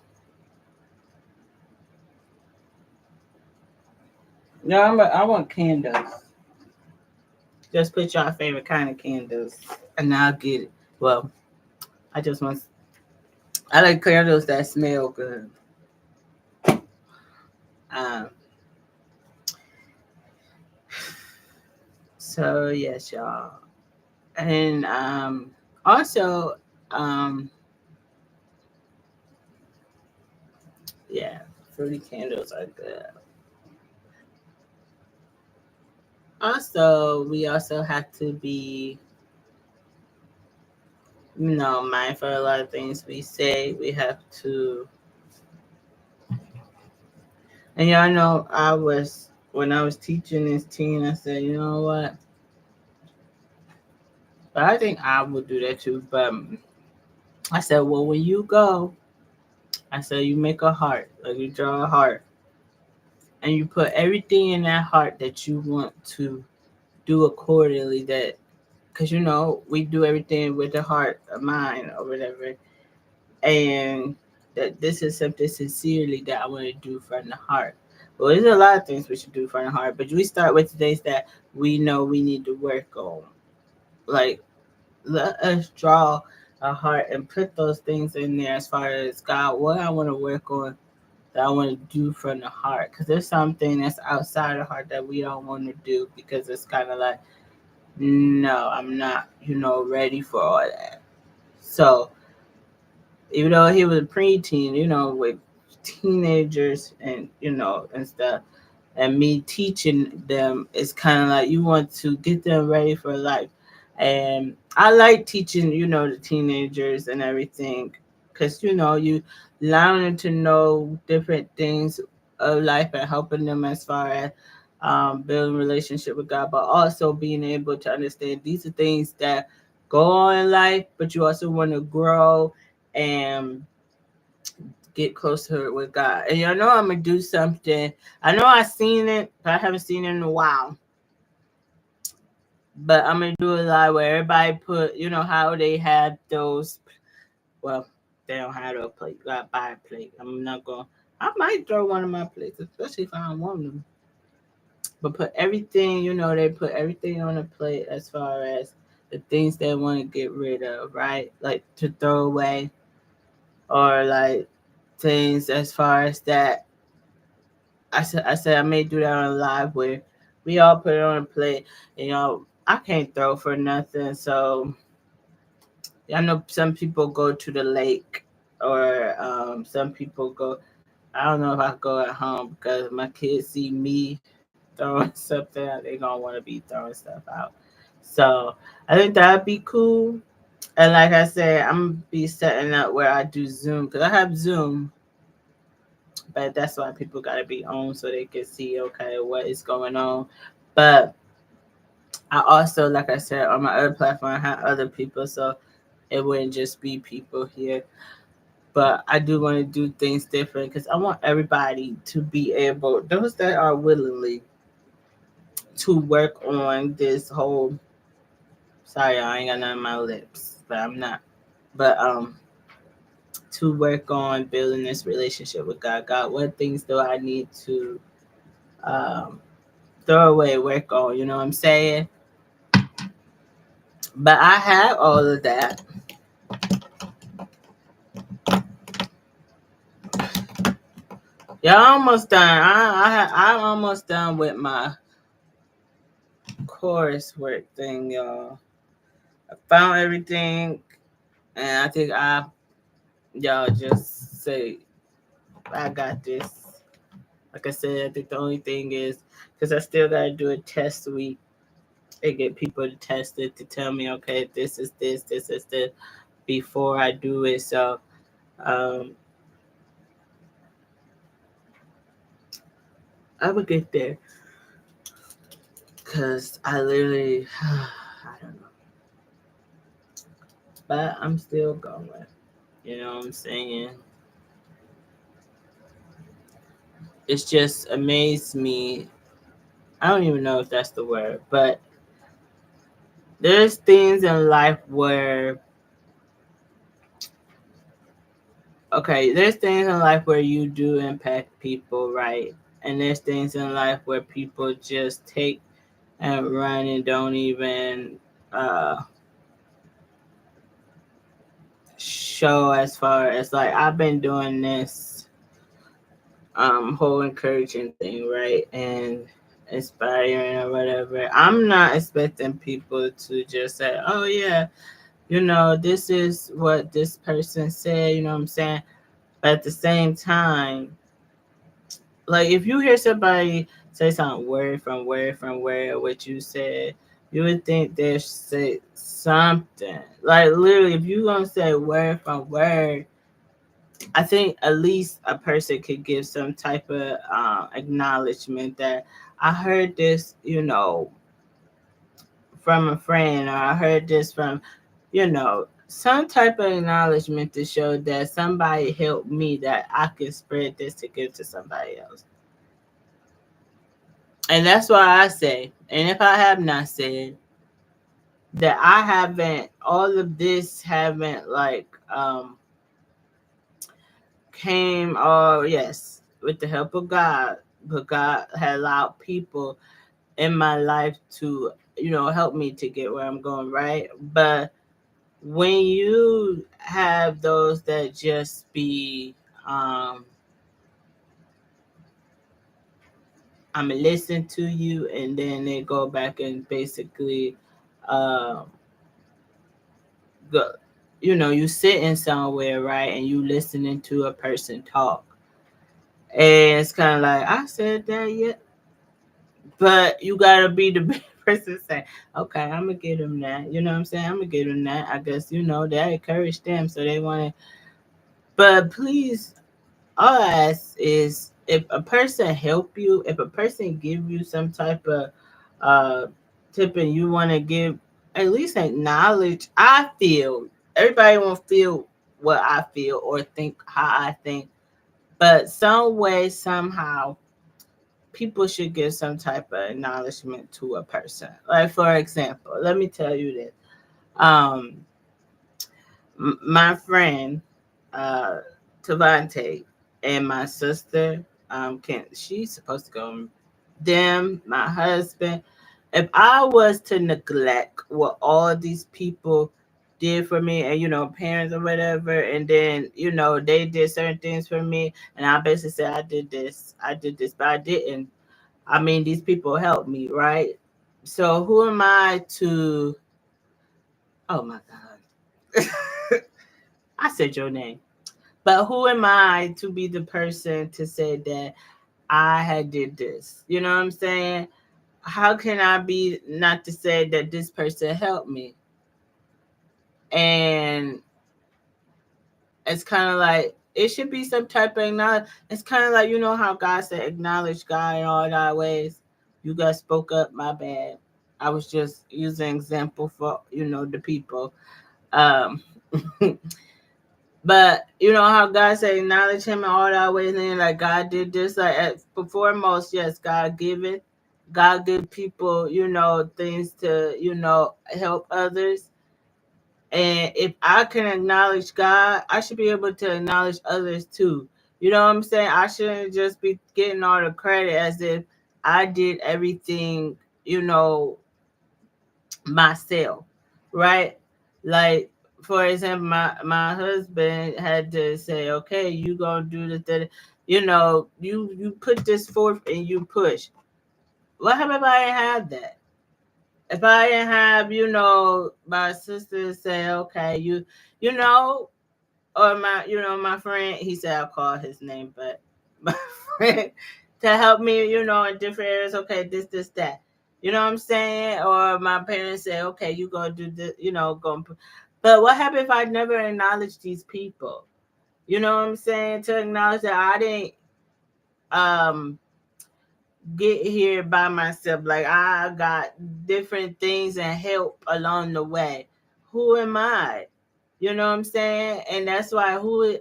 No, I want candles. Just put your favorite kind of candles, and I'll get it. Well, I just want. I like candles that smell good. Um. So yes, y'all, and also yeah, fruity candles are good. Also, we also have to be, mindful of a lot of things we say. We have to, and y'all know, when I was teaching this teen, I said, you know what? But I think I would do that too. But I said, well, when you go, I said, you make a heart, like you draw a heart, and you put everything in that heart that you want to do accordingly. That, because we do everything with the heart, of mind, or whatever, and that this is something sincerely that I want to do from the heart. Well, there's a lot of things we should do from the heart, but we start with the things that we know we need to work on. Like, let us draw a heart and put those things in there as far as God, what I want to work on, that I want to do from the heart. Because there's something that's outside the heart that we don't want to do because it's kind of like, no, I'm not, ready for all that. So, even though he was a preteen, with teenagers and stuff, and me teaching them, it's kind of like you want to get them ready for life. And I like teaching, the teenagers and everything, because you learning to know different things of life and helping them as far as building relationship with God, but also being able to understand these are things that go on in life, but you also want to grow and get closer with God. And I know I'm gonna do something. I know I've seen it, but I haven't seen it in a while. But I'm gonna do a lot where everybody put, how they had those. Well, they don't have a plate. You gotta buy a plate. I'm not going. I might throw one of my plates, especially if I don't want them. But put everything, they put everything on a plate as far as the things they want to get rid of, right? Like to throw away, or like things as far as that. I said I may do that on a live where we all put it on a plate. I can't throw for nothing, so I know some people go to the lake, or some people go. I don't know if I go at home because my kids see me throwing something out, they gonna want to be throwing stuff out. So I think that'd be cool. And like I said, I'm gonna be setting up where I do Zoom because I have Zoom, but that's why people gotta be on so they can see okay what is going on. But I also, like I said, on my other platform, I have other people, so it wouldn't just be people here. But I do want to do things different because I want everybody to be able, those that are willingly, to work on this whole. Sorry, I ain't got none on my lips, but I'm not. But to work on building this relationship with God. God, what things do I need to um, throw away, work on? You know what I'm saying? But I have all of that. Yeah, I'm almost done. I'm almost done with my coursework thing, y'all. I found everything, and I think y'all just say I got this. Like I said, I think the only thing is because I still gotta do a test week and get people to test it to tell me, okay, this is this before I do it. So um, I would get there because I literally, I don't know, but I'm still going. You know what I'm saying? It's just amazed me. I don't even know if that's the word, but there's things in life where there's things in life where you do impact people, right? And there's things in life where people just take and run and don't even uh show as far as like I've been doing this whole encouraging thing, right? And inspiring or whatever. I'm not expecting people to just say, oh yeah, this is what this person said, you know what I'm saying? But at the same time, like if you hear somebody say something word from word what you said, you would think they say something. Like literally, if you gonna say word from word, I think at least a person could give some type of acknowledgement that I heard this, from a friend, or I heard this from, some type of acknowledgement to show that somebody helped me, that I can spread this to give to somebody else. And that's why I say, and if I have not said that I haven't, all of this haven't like came, or yes, with the help of God, but God had allowed people in my life to, help me to get where I'm going, right? But when you have those that just be, I'm gonna listen to you, and then they go back and basically, um, go, you sitting somewhere, right, and you listening to a person talk, and it's kind of like I said that yet, but you gotta be the big person say, okay, I'm gonna get them that. You know what I'm saying? I'm gonna get them that. I guess that encourage them, so they want to. But please, all I ask is if a person help you, if a person give you some type of uh tip, and you want to give at least acknowledge. I feel everybody won't feel what I feel or think how I think, but some way somehow people should give some type of acknowledgement to a person. Like for example, let me tell you this. Um, my friend, uh, Tavante, and my sister, can she's supposed to go. Them, my husband. If I was to neglect what all these people did for me, and parents or whatever, and then they did certain things for me, and I basically said I did this, but I didn't. I mean, these people helped me, right? So who am I to? Oh my God, I said your name. But who am I to be the person to say that I had did this? You know what I'm saying? How can I be not to say that this person helped me? And it's kind of like it should be some type of acknowledge. It's kind of like how God said acknowledge God in all thy ways. You guys spoke up. My bad. I was just using example for the people. Um, but how God said acknowledge Him in all thy ways, and like God did this. Like before most, yes, God give it. God give people, things to, help others. And if I can acknowledge God, I should be able to acknowledge others too. You know what I'm saying? I shouldn't just be getting all the credit as if I did everything, you know, myself, right? Like, for example, my husband had to say, okay, you gonna do this, that, you put this forth and you push. What happened if I didn't have that? If I didn't have, my sister say, okay, you know, or my friend, he said I'll call his name, but my friend to help me, in different areas, okay, this, that. You know what I'm saying? Or my parents say, okay, you go do this, go. But what happened if I never acknowledged these people? You know what I'm saying? To acknowledge that I didn't um get here by myself. Like I got different things and help along the way. Who am I? You know what I'm saying? And that's why who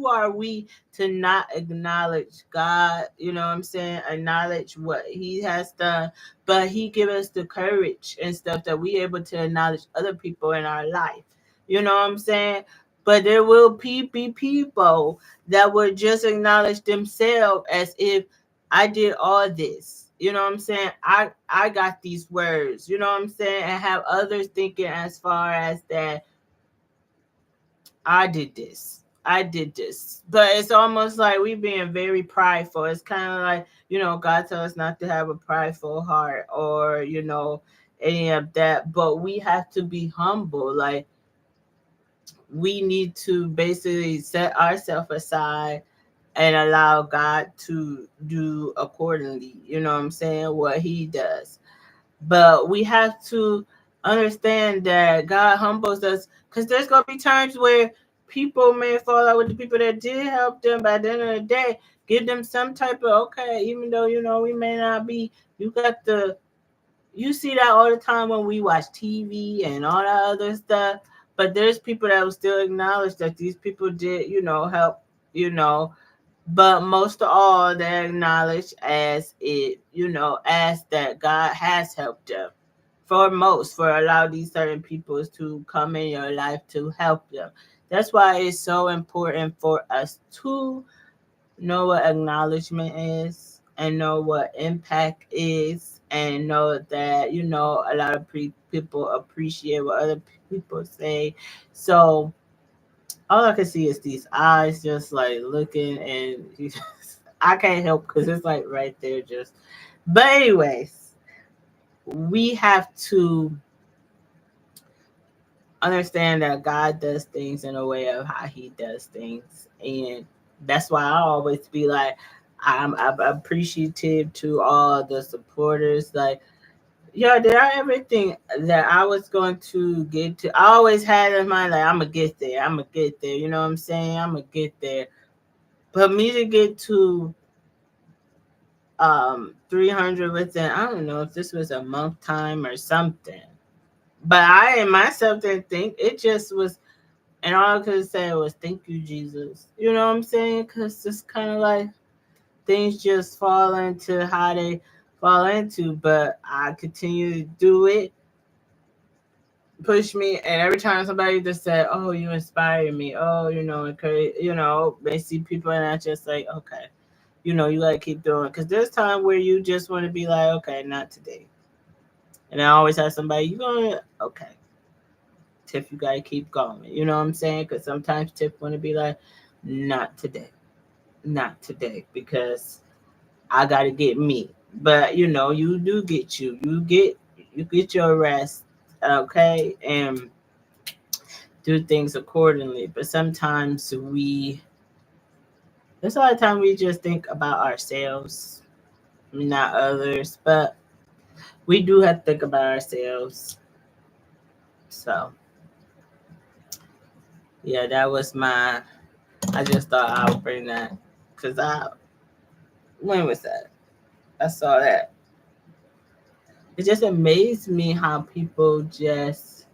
are we to not acknowledge God? You know what I'm saying? Acknowledge what He has done, but He give us the courage and stuff that we able to acknowledge other people in our life. You know what I'm saying? But there will be people that would just acknowledge themselves as if I did all this. You know what I'm saying? I got these words. You know what I'm saying? And have others thinking as far as that I did this. I did this. But it's almost like we being very prideful. It's kind of like, God tells us not to have a prideful heart or, any of that. But we have to be humble. Like, we need to basically set ourselves aside and allow God to do accordingly. You know what I'm saying? What He does. But we have to understand that God humbles us because there's going to be times where people may fall out with the people that did help them. By the end of the day, give them some type of, okay, even though, we may not be, you see that all the time when we watch TV and all that other stuff. But there's people that will still acknowledge that these people did, help, you know, but most of all, they acknowledge as it, as that God has helped them. For allow these certain people to come in your life to help them. That's why it's so important for us to know what acknowledgement is and know what impact is and know that, a lot of people appreciate what other people say. So all I can see is these eyes just like looking, and I can't help because it's like right there. Just, but anyways, we have to understand that God does things in a way of how He does things, and that's why I always be like, I'm appreciative to all the supporters. Like, yeah, did I ever think that I was going to get to? I always had in mind like I'm gonna get there. I'm gonna get there. You know what I'm saying? I'm gonna get there. But me to get to 300 within, I don't know if this was a month time or something. But I in myself didn't think it just was, and all I could say was thank you, Jesus. You know what I'm saying? Because it's kind of like things just fall into how they fall into. But I continue to do it, push me, and every time somebody just said, "Oh, you inspire me," oh, encourage, they see people, and I just like, okay, you gotta keep doing. Because there's time where you just want to be like, okay, not today. And I always have somebody, you going, okay, Tiff, you gotta keep going. You know what I'm saying? Because sometimes Tiff want to be like, not today, not today, because I gotta get me. But you do get you get your rest, okay, and do things accordingly. But sometimes there's a lot of time we just think about ourselves, not others. But we do have to think about ourselves. So yeah, that was my. I just thought I would bring that because when was that? I saw that. It just amazed me how people just,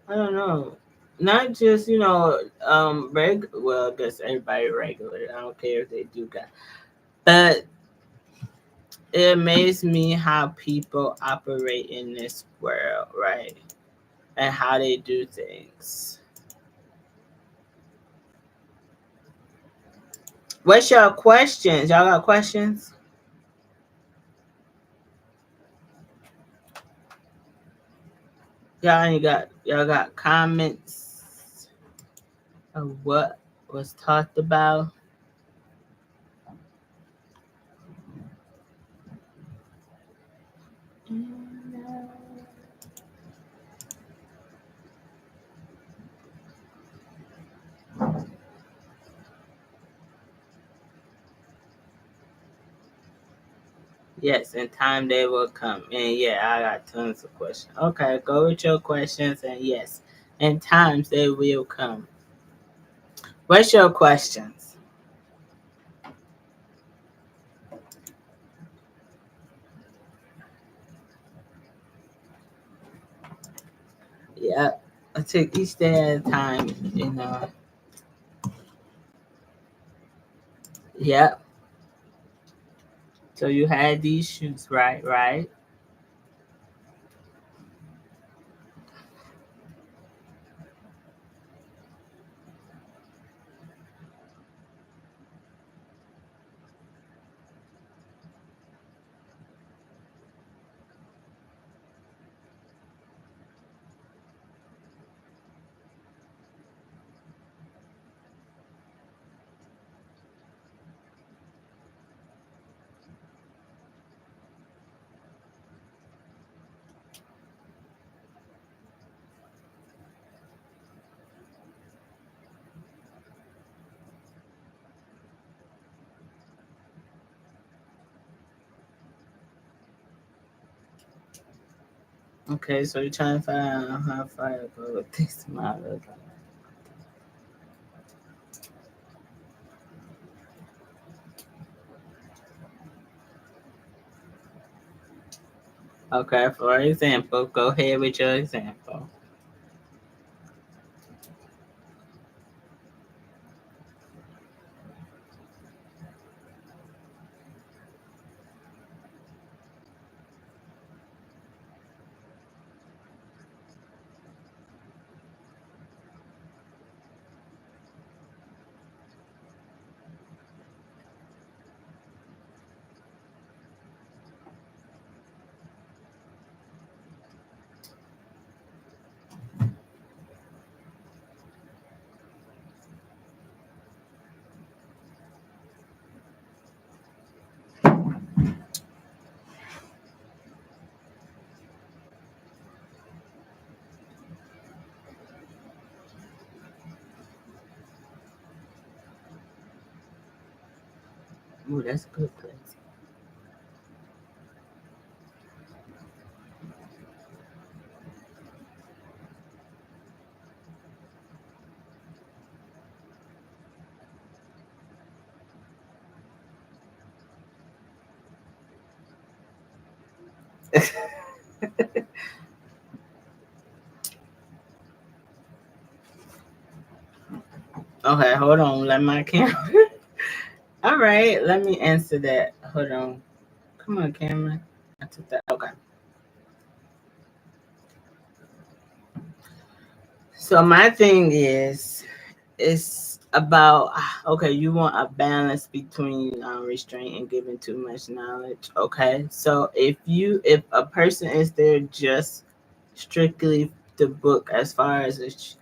I don't know, not just well, I guess everybody regular. I don't care if they do got, but it amazes me how people operate in this world, right? And how they do things. What's your questions? Y'all got questions? Y'all got comments of what was talked about? Yes, in time they will come. And yeah, I got tons of questions. Okay, go with your questions, and yes, in times they will come. What's your questions? Yeah, I take each day at a time. Yeah. So you had these shoes, right? Right. Okay, so you're trying to find out how far to go with this model. Okay, for example, go ahead with your example. Ooh, that's a good place. Okay, hold on. Let my camera. All right, let me answer that. Hold on. Come on, camera. I took that. Okay. So my thing is, it's about okay. You want a balance between restraint and giving too much knowledge. Okay, so if a person is there just strictly the book as far as it's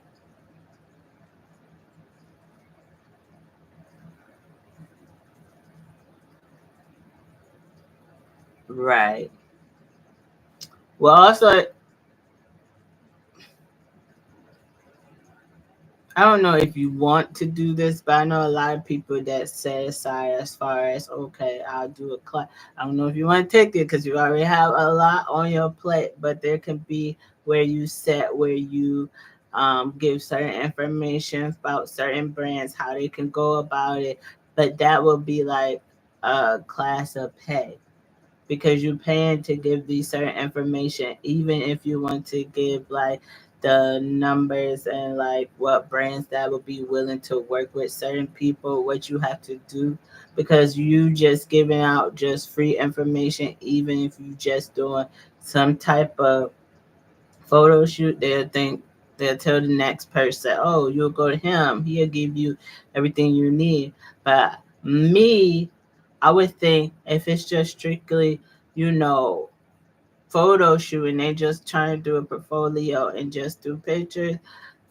right. Well, also I don't know if you want to do this, but I know a lot of people that set aside as far as okay, I'll do a class. I don't know if you want to take it because you already have a lot on your plate, but there can be where you set where you give certain information about certain brands, how they can go about it, but that will be like a class of pay because you're paying to give these certain information, even if you want to give like the numbers and like what brands that would be willing to work with certain people, what you have to do, because you just giving out just free information, even if you just doing some type of photo shoot, they'll tell the next person, oh, you'll go to him, he'll give you everything you need. But me, I would think if it's just strictly, you know, photo shoot and they just trying to do a portfolio and just do pictures,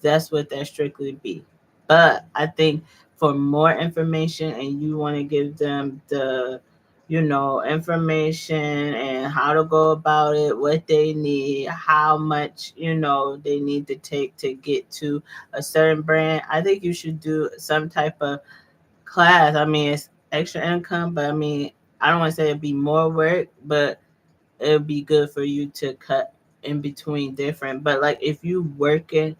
that's what that strictly be. But I think for more information and you want to give them the, you know, information and how to go about it, what they need, how much, you know, they need to take to get to a certain brand, I think you should do some type of class. I mean, it's extra income, but I mean, I don't want to say it'd be more work, but it would be good for you to cut in between different. But like if you working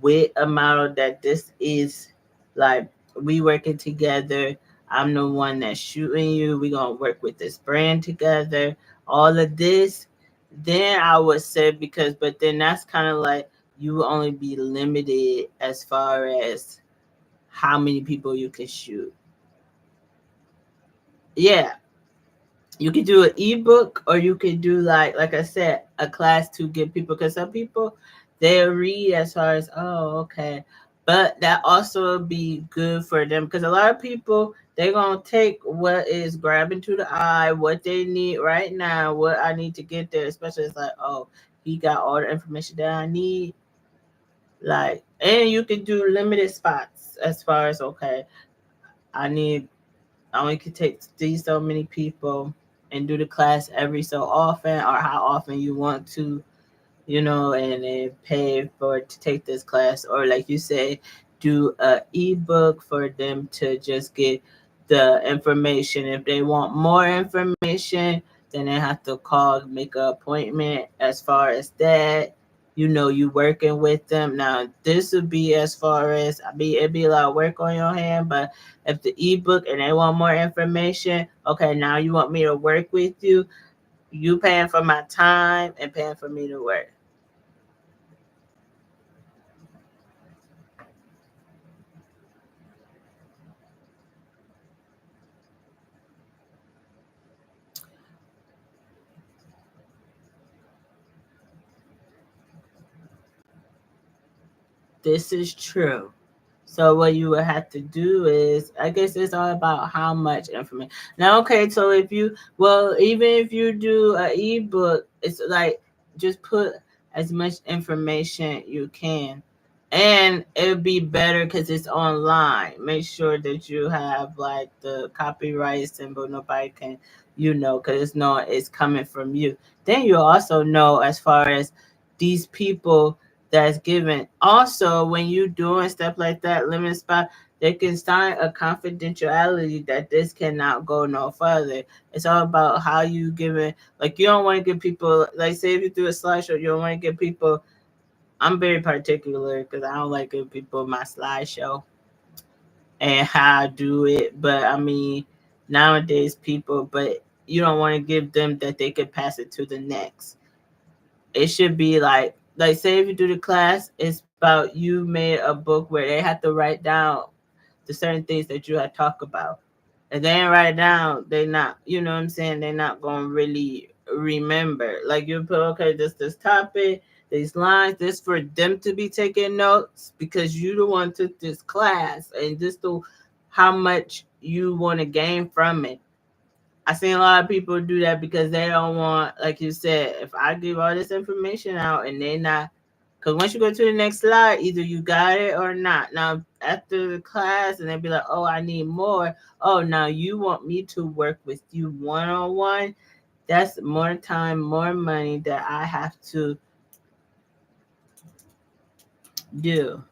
with a model that this is like we working together, I'm the one that's shooting you, we gonna work with this brand together, all of this, then I would say, because but then that's kind of like you will only be limited as far as how many people you can shoot. Yeah, you could do an ebook or you could do like I said, a class to get people, because some people they read as far as, oh, okay, but that also be good for them, because a lot of people they gonna take what is grabbing to the eye, what they need right now, what I need to get there, especially it's like, oh, he got all the information that I need. Like, and you could do limited spots as far as, okay, I need, I only could take these so many people and do the class every so often, or how often you want to, you know, and then pay for to take this class, or like you say, do a ebook for them to just get the information. If they want more information, then they have to call, make an appointment. As far as that, you know, you working with them. Now this would be as far as, I mean, it'd be a lot of work on your hand, but if the ebook and they want more information, okay, now you want me to work with you, you paying for my time and paying for me to work. This is true. So what you would have to do is, I guess it's all about how much information. Now, okay, so if you, well, even if you do a ebook, it's like just put as much information you can, and it'll be better because it's online. Make sure that you have like the copyright symbol. Nobody can, you know, because it's no, it's coming from you. Then you also know as far as these people that's given. Also, when you doing stuff like that, limit spot, they can sign a confidentiality that this cannot go no further. It's all about how you give it. Like you don't want to give people, like say if you do a slideshow, you don't want to give people. I'm very particular because I don't like giving people my slideshow and how I do it. But I mean, nowadays people, but you don't want to give them that they could pass it to the next. It should be like say if you do the class, it's about you made a book where they have to write down the certain things that you had talked about. And they ain't write down, they not, you know what I'm saying, they're not gonna really remember. Like you put, okay, this topic, these lines, this for them to be taking notes because you the one took this class and this the how much you want to gain from it. I seen a lot of people do that because they don't want, like you said, if I give all this information out and they not, because once you go to the next slide, either you got it or not. Now, after the class, and they be like, oh, I need more. Oh, now you want me to work with you one on one. That's more time, more money that I have to do.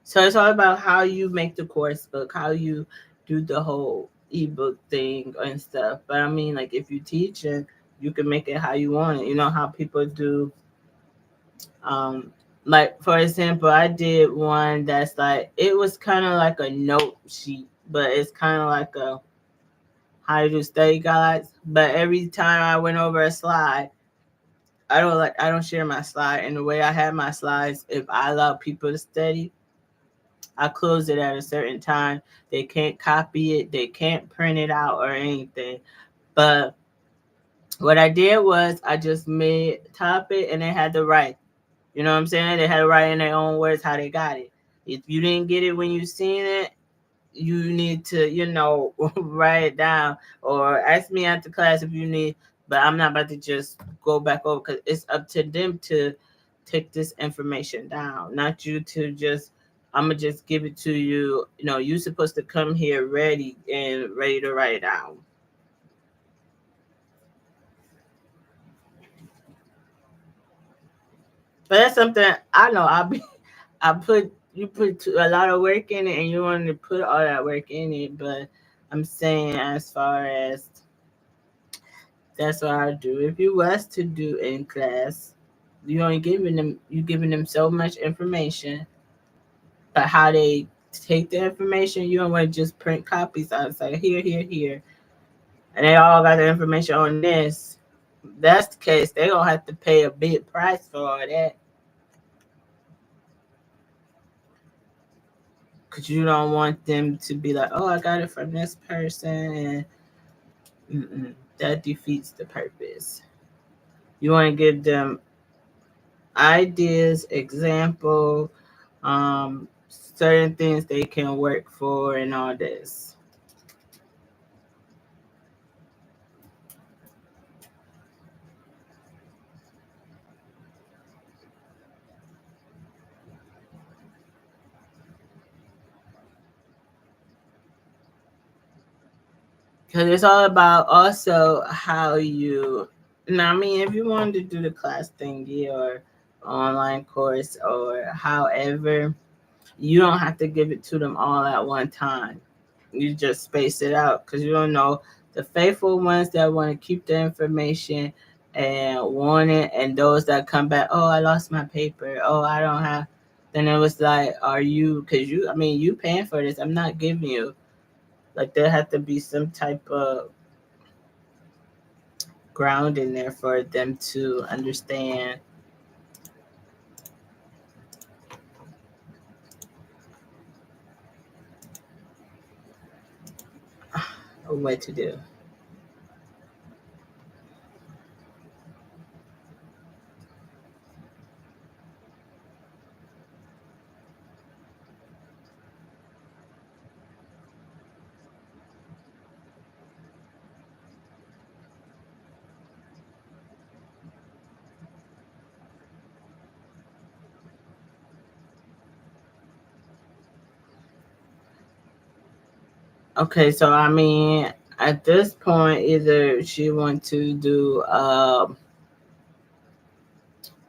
So it's all about how you make the course book, how you do the whole ebook thing and stuff. But I mean, like if you teach it, you can make it how you want it. You know how people do. Um, like for example, I did one that's like it was kind of like a note sheet, but it's kind of like a how to do study guides. But every time I went over a slide, I don't share my slide. And the way I have my slides, if I allow people to study, I close it at a certain time. They can't copy it, they can't print it out or anything. But what I did was I just made top it and they had to write. You know what I'm saying? They had to write in their own words how they got it. If you didn't get it when you seen it, you need to, write it down or ask me after class if you need. But I'm not about to just go back over because it's up to them to take this information down, not you to just. I'm gonna just give it to you. You're supposed to come here ready and ready to write it down. But that's something I know. I put you put a lot of work in it, and you want to put all that work in it. But I'm saying as far as that's what I do. If you was to do in class, you giving them so much information, but how they take the information, you don't want to just print copies out and say here, here, here, and they all got the information on this. If that's the case, they gonna have to pay a big price for all that. Cause you don't want them to be like, oh, I got it from this person, and that defeats the purpose. You want to give them ideas, example, certain things they can work for, and all this. Because it's all about also how you. Now, I mean, if you wanted to do the class thingy or online course or however, you don't have to give it to them all at one time. You just space it out because you don't know the faithful ones that want to keep the information and want it, and those that come back, oh, I lost my paper, oh, I don't have. Then it was like, are you? Because I mean, you paying for this. I'm not giving you. Like there had to be some type of ground in there for them to understand what to do. Okay, so I mean, at this point, either she want to do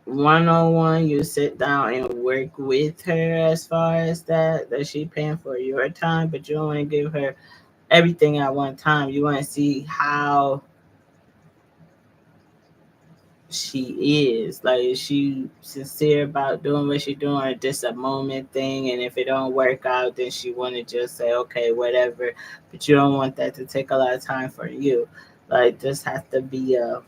1-on-one, you sit down and work with her as far as that she paying for your time, but you don't want to give her everything at one time. You want to see how she is. Like, is she sincere about doing what she doing, or just a moment thing? And if it don't work out, then she want to just say, okay, whatever. But you don't want that to take a lot of time for you. Like, this has to be a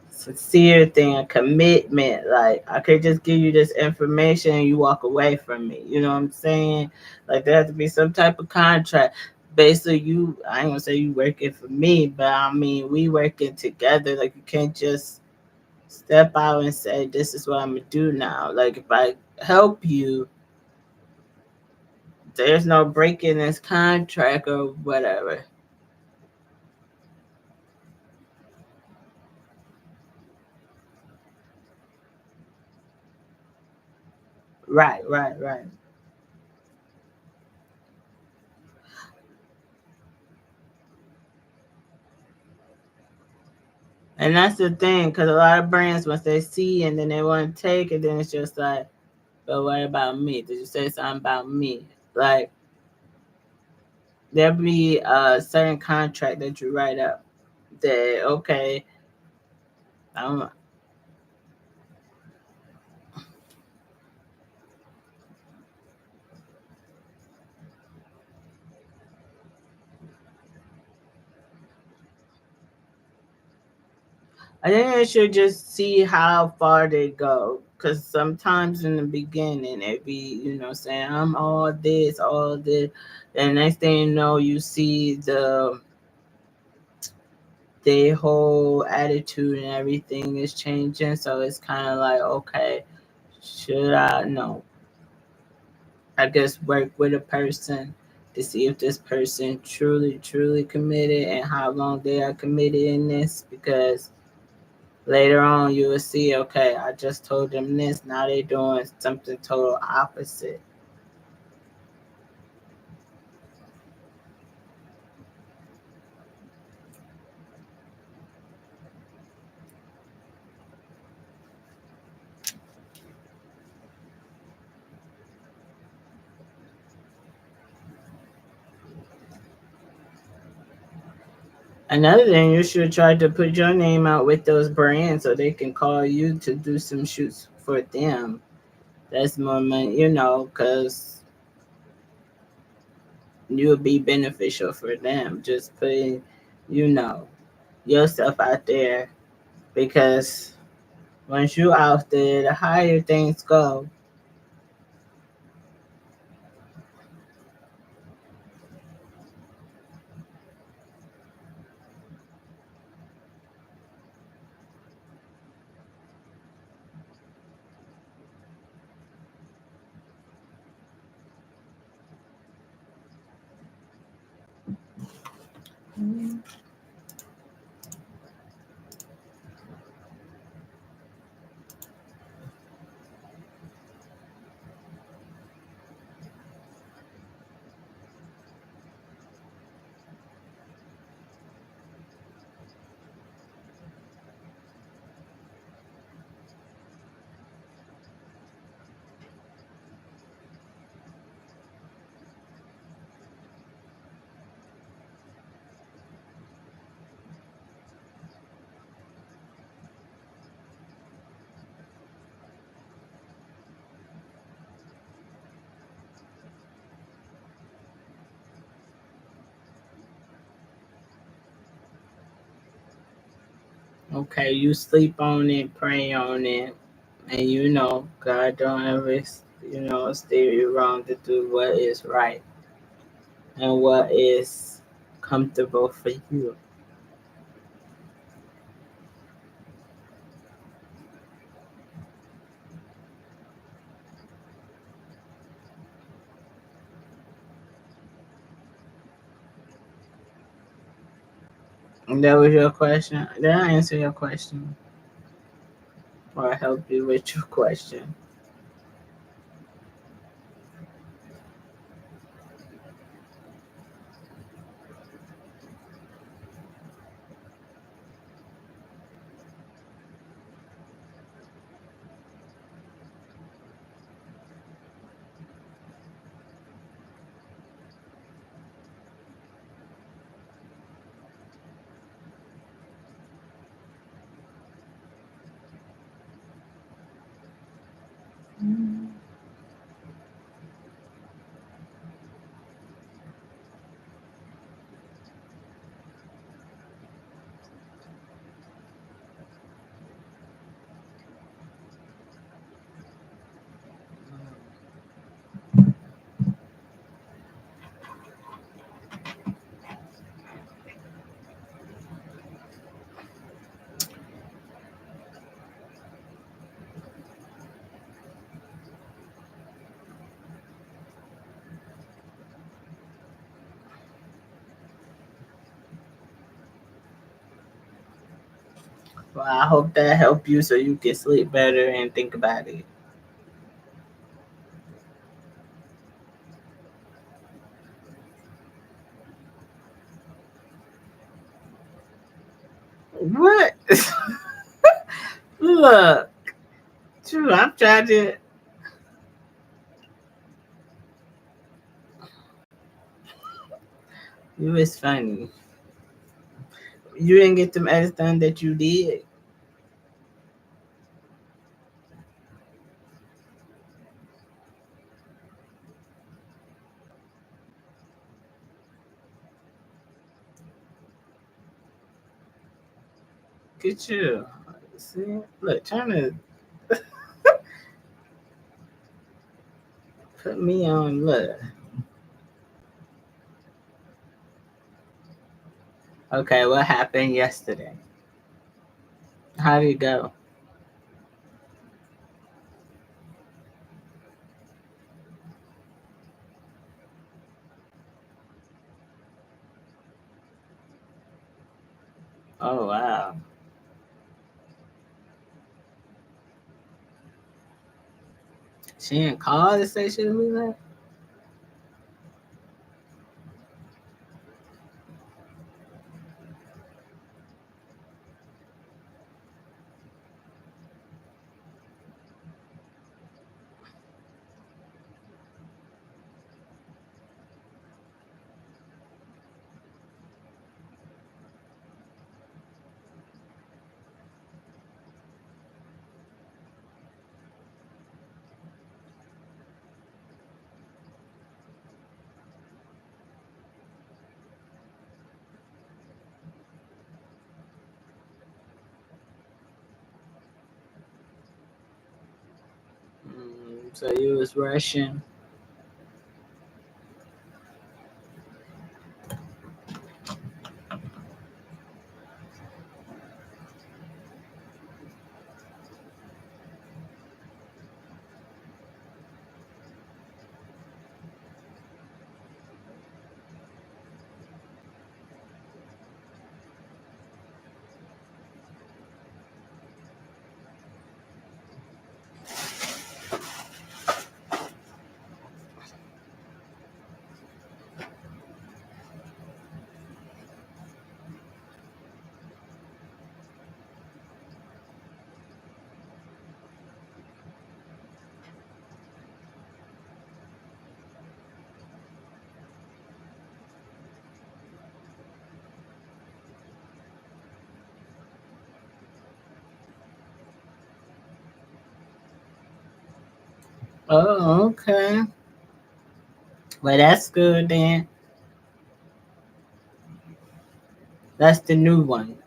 sincere thing, a commitment. Like, I could just give you this information and you walk away from me. You know what I'm saying? Like, there has to be some type of contract. Basically, I ain't gonna say you working for me, but I mean, we working together. Like, you can't just step out and say, this is what I'm gonna do now. Like, if I help you, there's no breaking this contract or whatever. Right, right, right. And that's the thing, because a lot of brands, once they see and then they want to take it, then it's just like, but what about me? Did you say something about me? Like, there'll be a certain contract that you write up that, okay, I don't, I think they should just see how far they go. Cause sometimes in the beginning they be, saying I'm all this, and next thing you know, you see their whole attitude and everything is changing. So it's kind of like, okay, should I? No, I guess work with a person to see if this person truly, truly committed and how long they are committed in this. Because later on, you will see, okay, I just told them this. Now they're doing something total opposite. Another thing, you should try to put your name out with those brands so they can call you to do some shoots for them. That's more money, because you would be beneficial for them. Just putting, you know, yourself out there because once you out there, the higher things go. Okay, you sleep on it, pray on it, and God don't ever, steer you wrong to do what is right and what is comfortable for you. And that was your question. Did I answer your question or help you with your question? Well, I hope that helped you so you can sleep better and think about it. What? Look, true. I'm trying to. You was funny. You didn't get them edits done that you did. at you. See, look, trying to put me on. Look. Okay, what happened yesterday? How did it go? Oh wow. She didn't call to say she was leaving. So you was rushing. Oh, okay. Well, that's good then. That's the new one.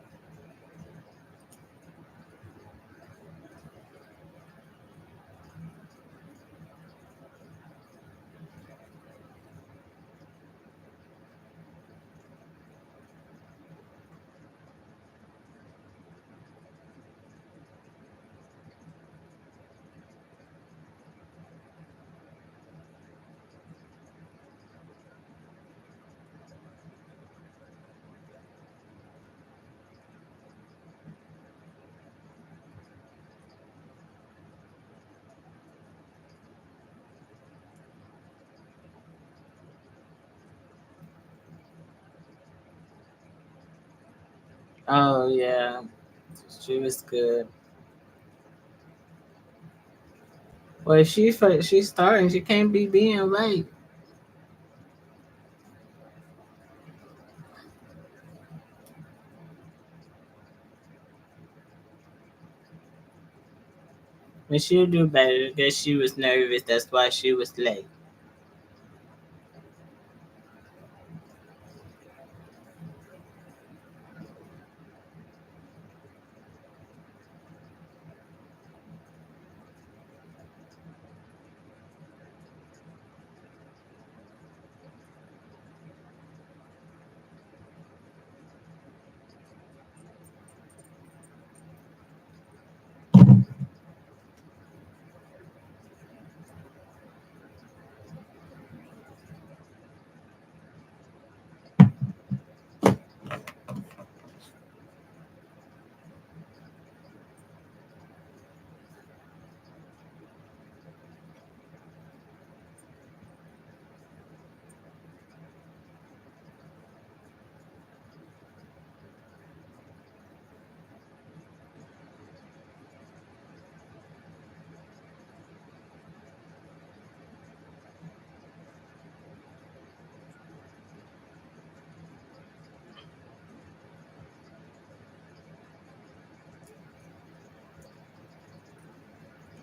Oh yeah, she was good. Well, she's starting. She can't be being late. But she'll do better because she was nervous. That's why she was late.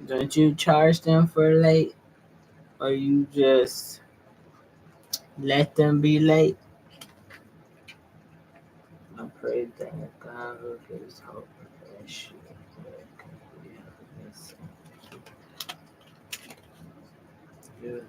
Don't you charge them for late, or you just let them be late? pray that God will gives hope and shit. You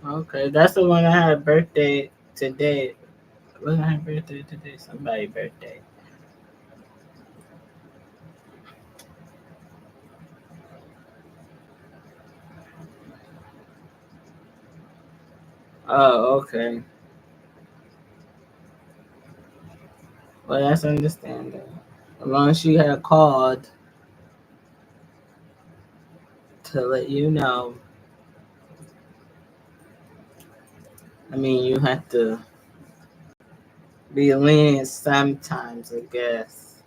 okay, that's the one that had a birthday today. Wasn't her birthday today? Somebody's birthday. Oh, okay. Well, that's understandable. As long as she had called to let you know, I mean, you have to be lenient sometimes, I guess.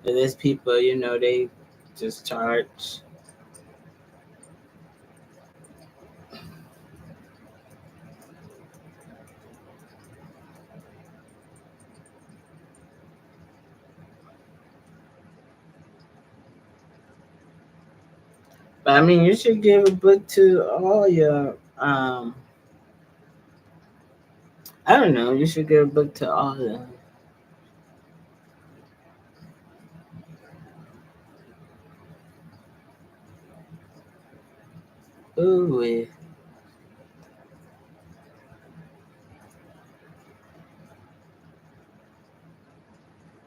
But there's people, they just charge. But I mean, you should give a book to all your, I don't know, you should give a book to all of them. Ooh,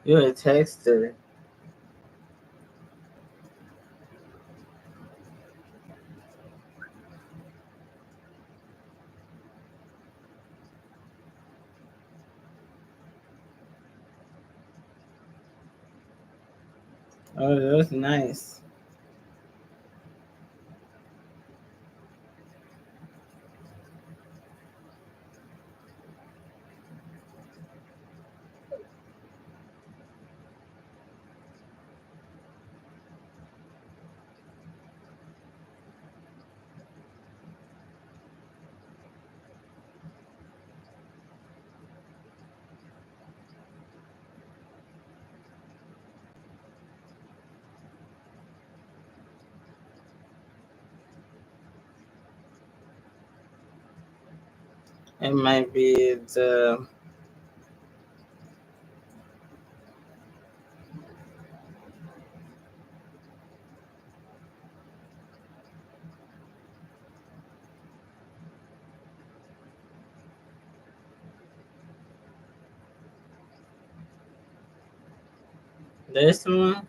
you're a texter. Oh, that's nice. It might be the this one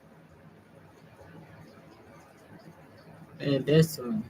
and this one.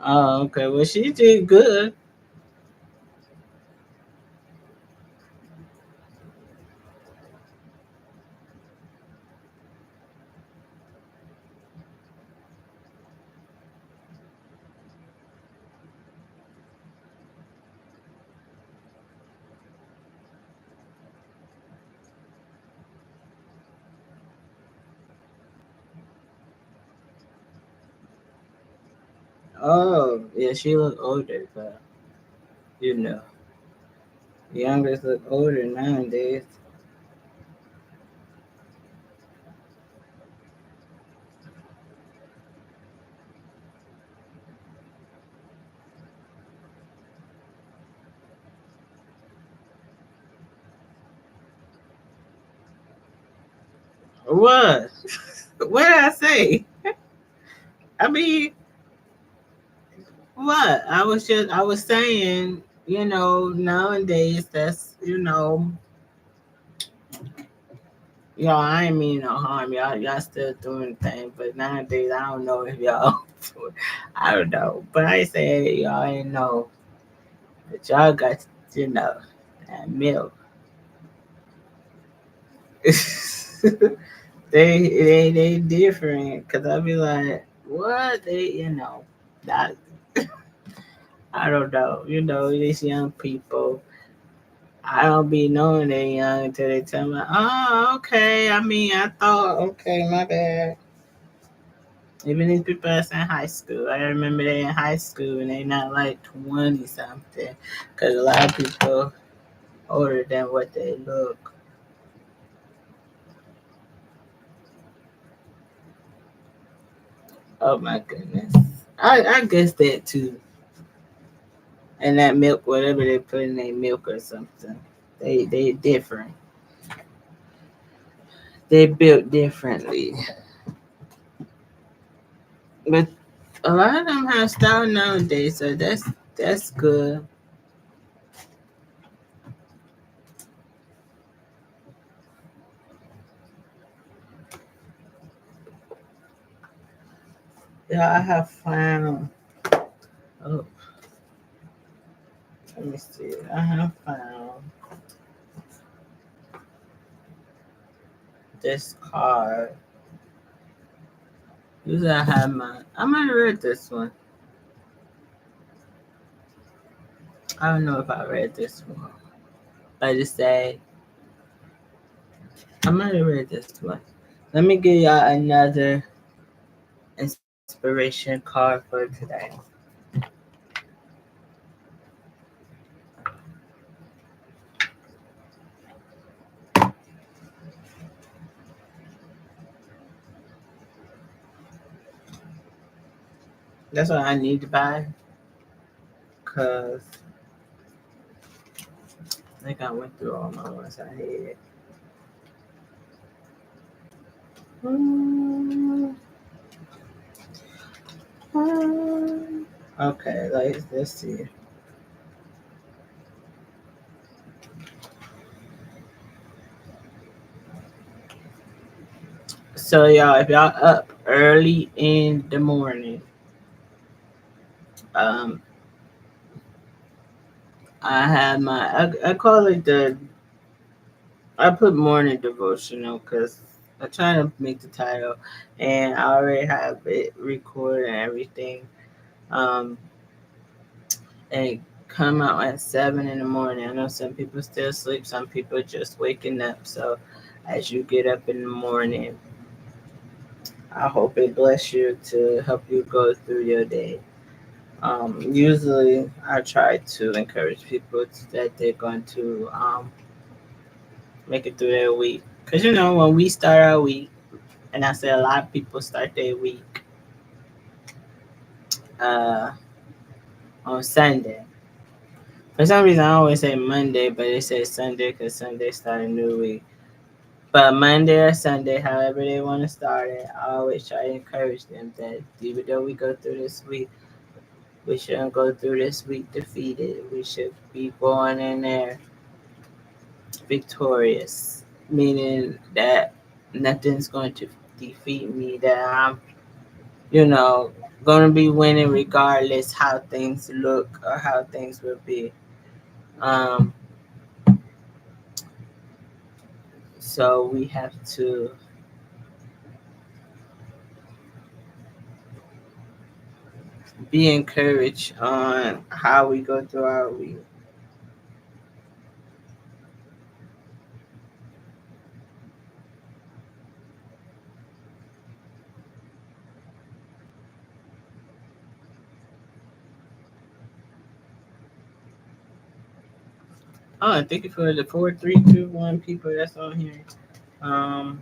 Oh, okay. Well, she did good. Oh, yeah, she looked older, but you know, youngest look older nowadays. What? What did I say? I mean, what? I was saying, nowadays y'all, I ain't mean no harm. Y'all still doing things, but nowadays I don't know if y'all, I don't know. But I say y'all ain't know that y'all got, that milk. they different. Cause I be like, what that I don't know. These young people. I don't be knowing they young until they tell me, oh, okay. I mean, I thought, okay, my bad. Even these people that's in high school, I remember they in high school and they not like 20 something. Because a lot of people older than what they look. Oh my goodness. I guess that too. And that milk, whatever they put in their milk or something, they different. They built differently. But a lot of them have style nowadays, so that's good. Yeah, I have found. Oh, let me see. I have found this card. Usually I have my. I might have read this one. I don't know if I read this one. I just say I might have read this one. Let me give y'all another inspiration card for today. That's what I need to buy. Cause I think I went through all my ones I had. Mm, Okay, let's see. So y'all, if y'all up early in the morning, um, I have I call it I put morning devotional because I try to make the title, and I already have it recorded and everything. Um, and it come out at 7 in the morning. I know some people still sleep, some people just waking up. So as you get up in the morning, I hope it bless you to help you go through your day. Usually, I try to encourage people that they're going to make it through their week. Because, when we start our week, and I say a lot of people start their week uh, on Sunday. For some reason, I always say Monday, but they say Sunday because Sunday start a new week. But Monday or Sunday, however they want to start it, I always try to encourage them that even though we go through this week, we shouldn't go through this week defeated. We should be going in there victorious, meaning that nothing's going to defeat me, that I'm, you know, going to be winning regardless how things look or how things will be. Um, so we have to be encouraged on how we go through our week. Oh, and thank you for the 4321 people that's on here. Um,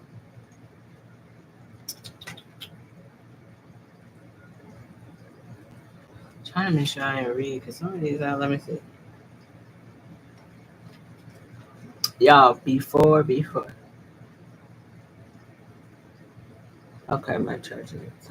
Trying to make sure I ain't read because some of these, let me see. Y'all, before, Okay, my charger is.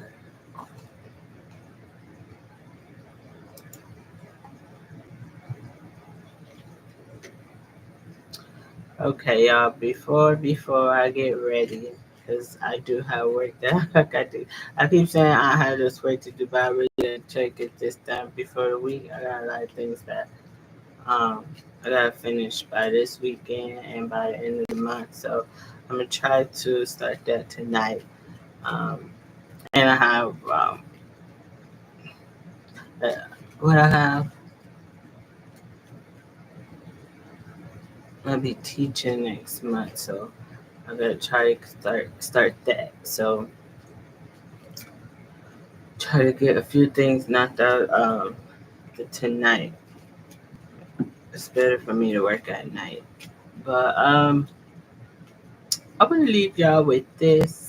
Okay, y'all. Before I get ready, because I do have work that I got to. I keep saying I have this work to do, but I really didn't try to get this done before the week. I got a lot of things that um I gotta finish by this weekend and by the end of the month. So I'm gonna try to start that tonight. Um, and I have uh, what I have. I'll be teaching next month, so I gotta try to start that. So try to get a few things knocked out tonight. It's better for me to work at night. But I'm gonna leave y'all with this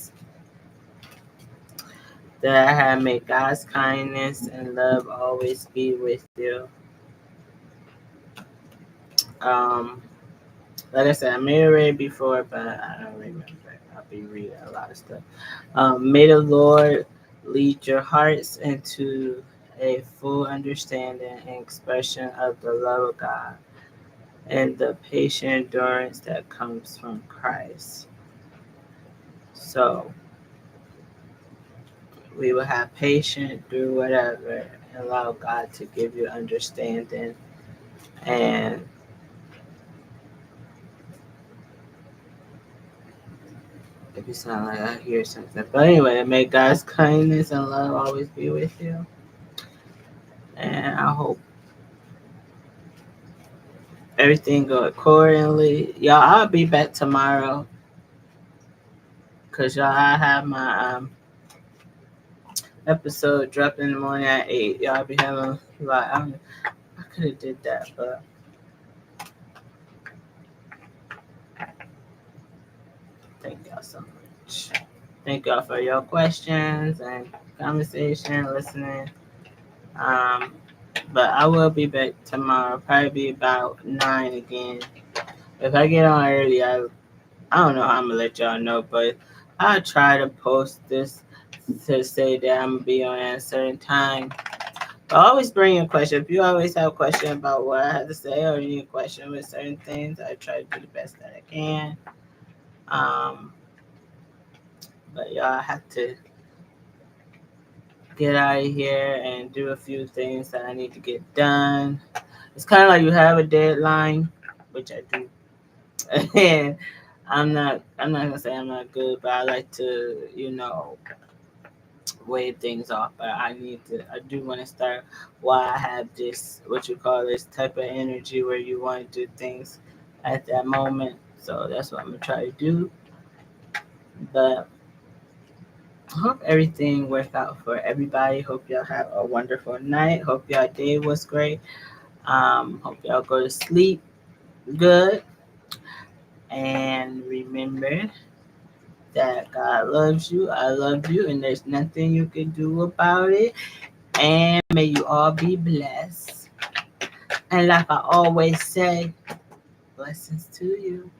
that I have may God's kindness and love always be with you. Um like I said, I may have read before, but I don't remember. I'll be reading a lot of stuff. May the Lord lead your hearts into a full understanding and expression of the love of God and the patient endurance that comes from Christ. So we will have patience through whatever and allow God to give you understanding. And if you sound like I hear something, but anyway, may God's kindness and love always be with you. And I hope everything go accordingly. Y'all, I'll be back tomorrow because y'all, I have my episode dropping in the morning at 8. Y'all be having like I could have did that, but thank y'all so much. Thank y'all for your questions and conversation, listening. Um, but I will be back tomorrow. Probably be about 9 again. If I get on early, I don't know how I'm gonna let y'all know, but I try to post this to say that I'm gonna be on at a certain time. But always bring a question. If you always have a question about what I have to say or you need a question with certain things, I try to do the best that I can. Um, but y'all have to get out of here and do a few things that I need to get done. It's kind of like you have a deadline, which I do, and I'm not gonna say I'm not good, but I like to wave things off. But I do want to start while I have this what you call this type of energy where you want to do things at that moment. So that's what I'm gonna try to do. But I hope everything worked out for everybody. Hope y'all have a wonderful night. Hope y'all day was great. Hope y'all go to sleep good. And remember that God loves you. I love you. And there's nothing you can do about it. And may you all be blessed. And like I always say, blessings to you.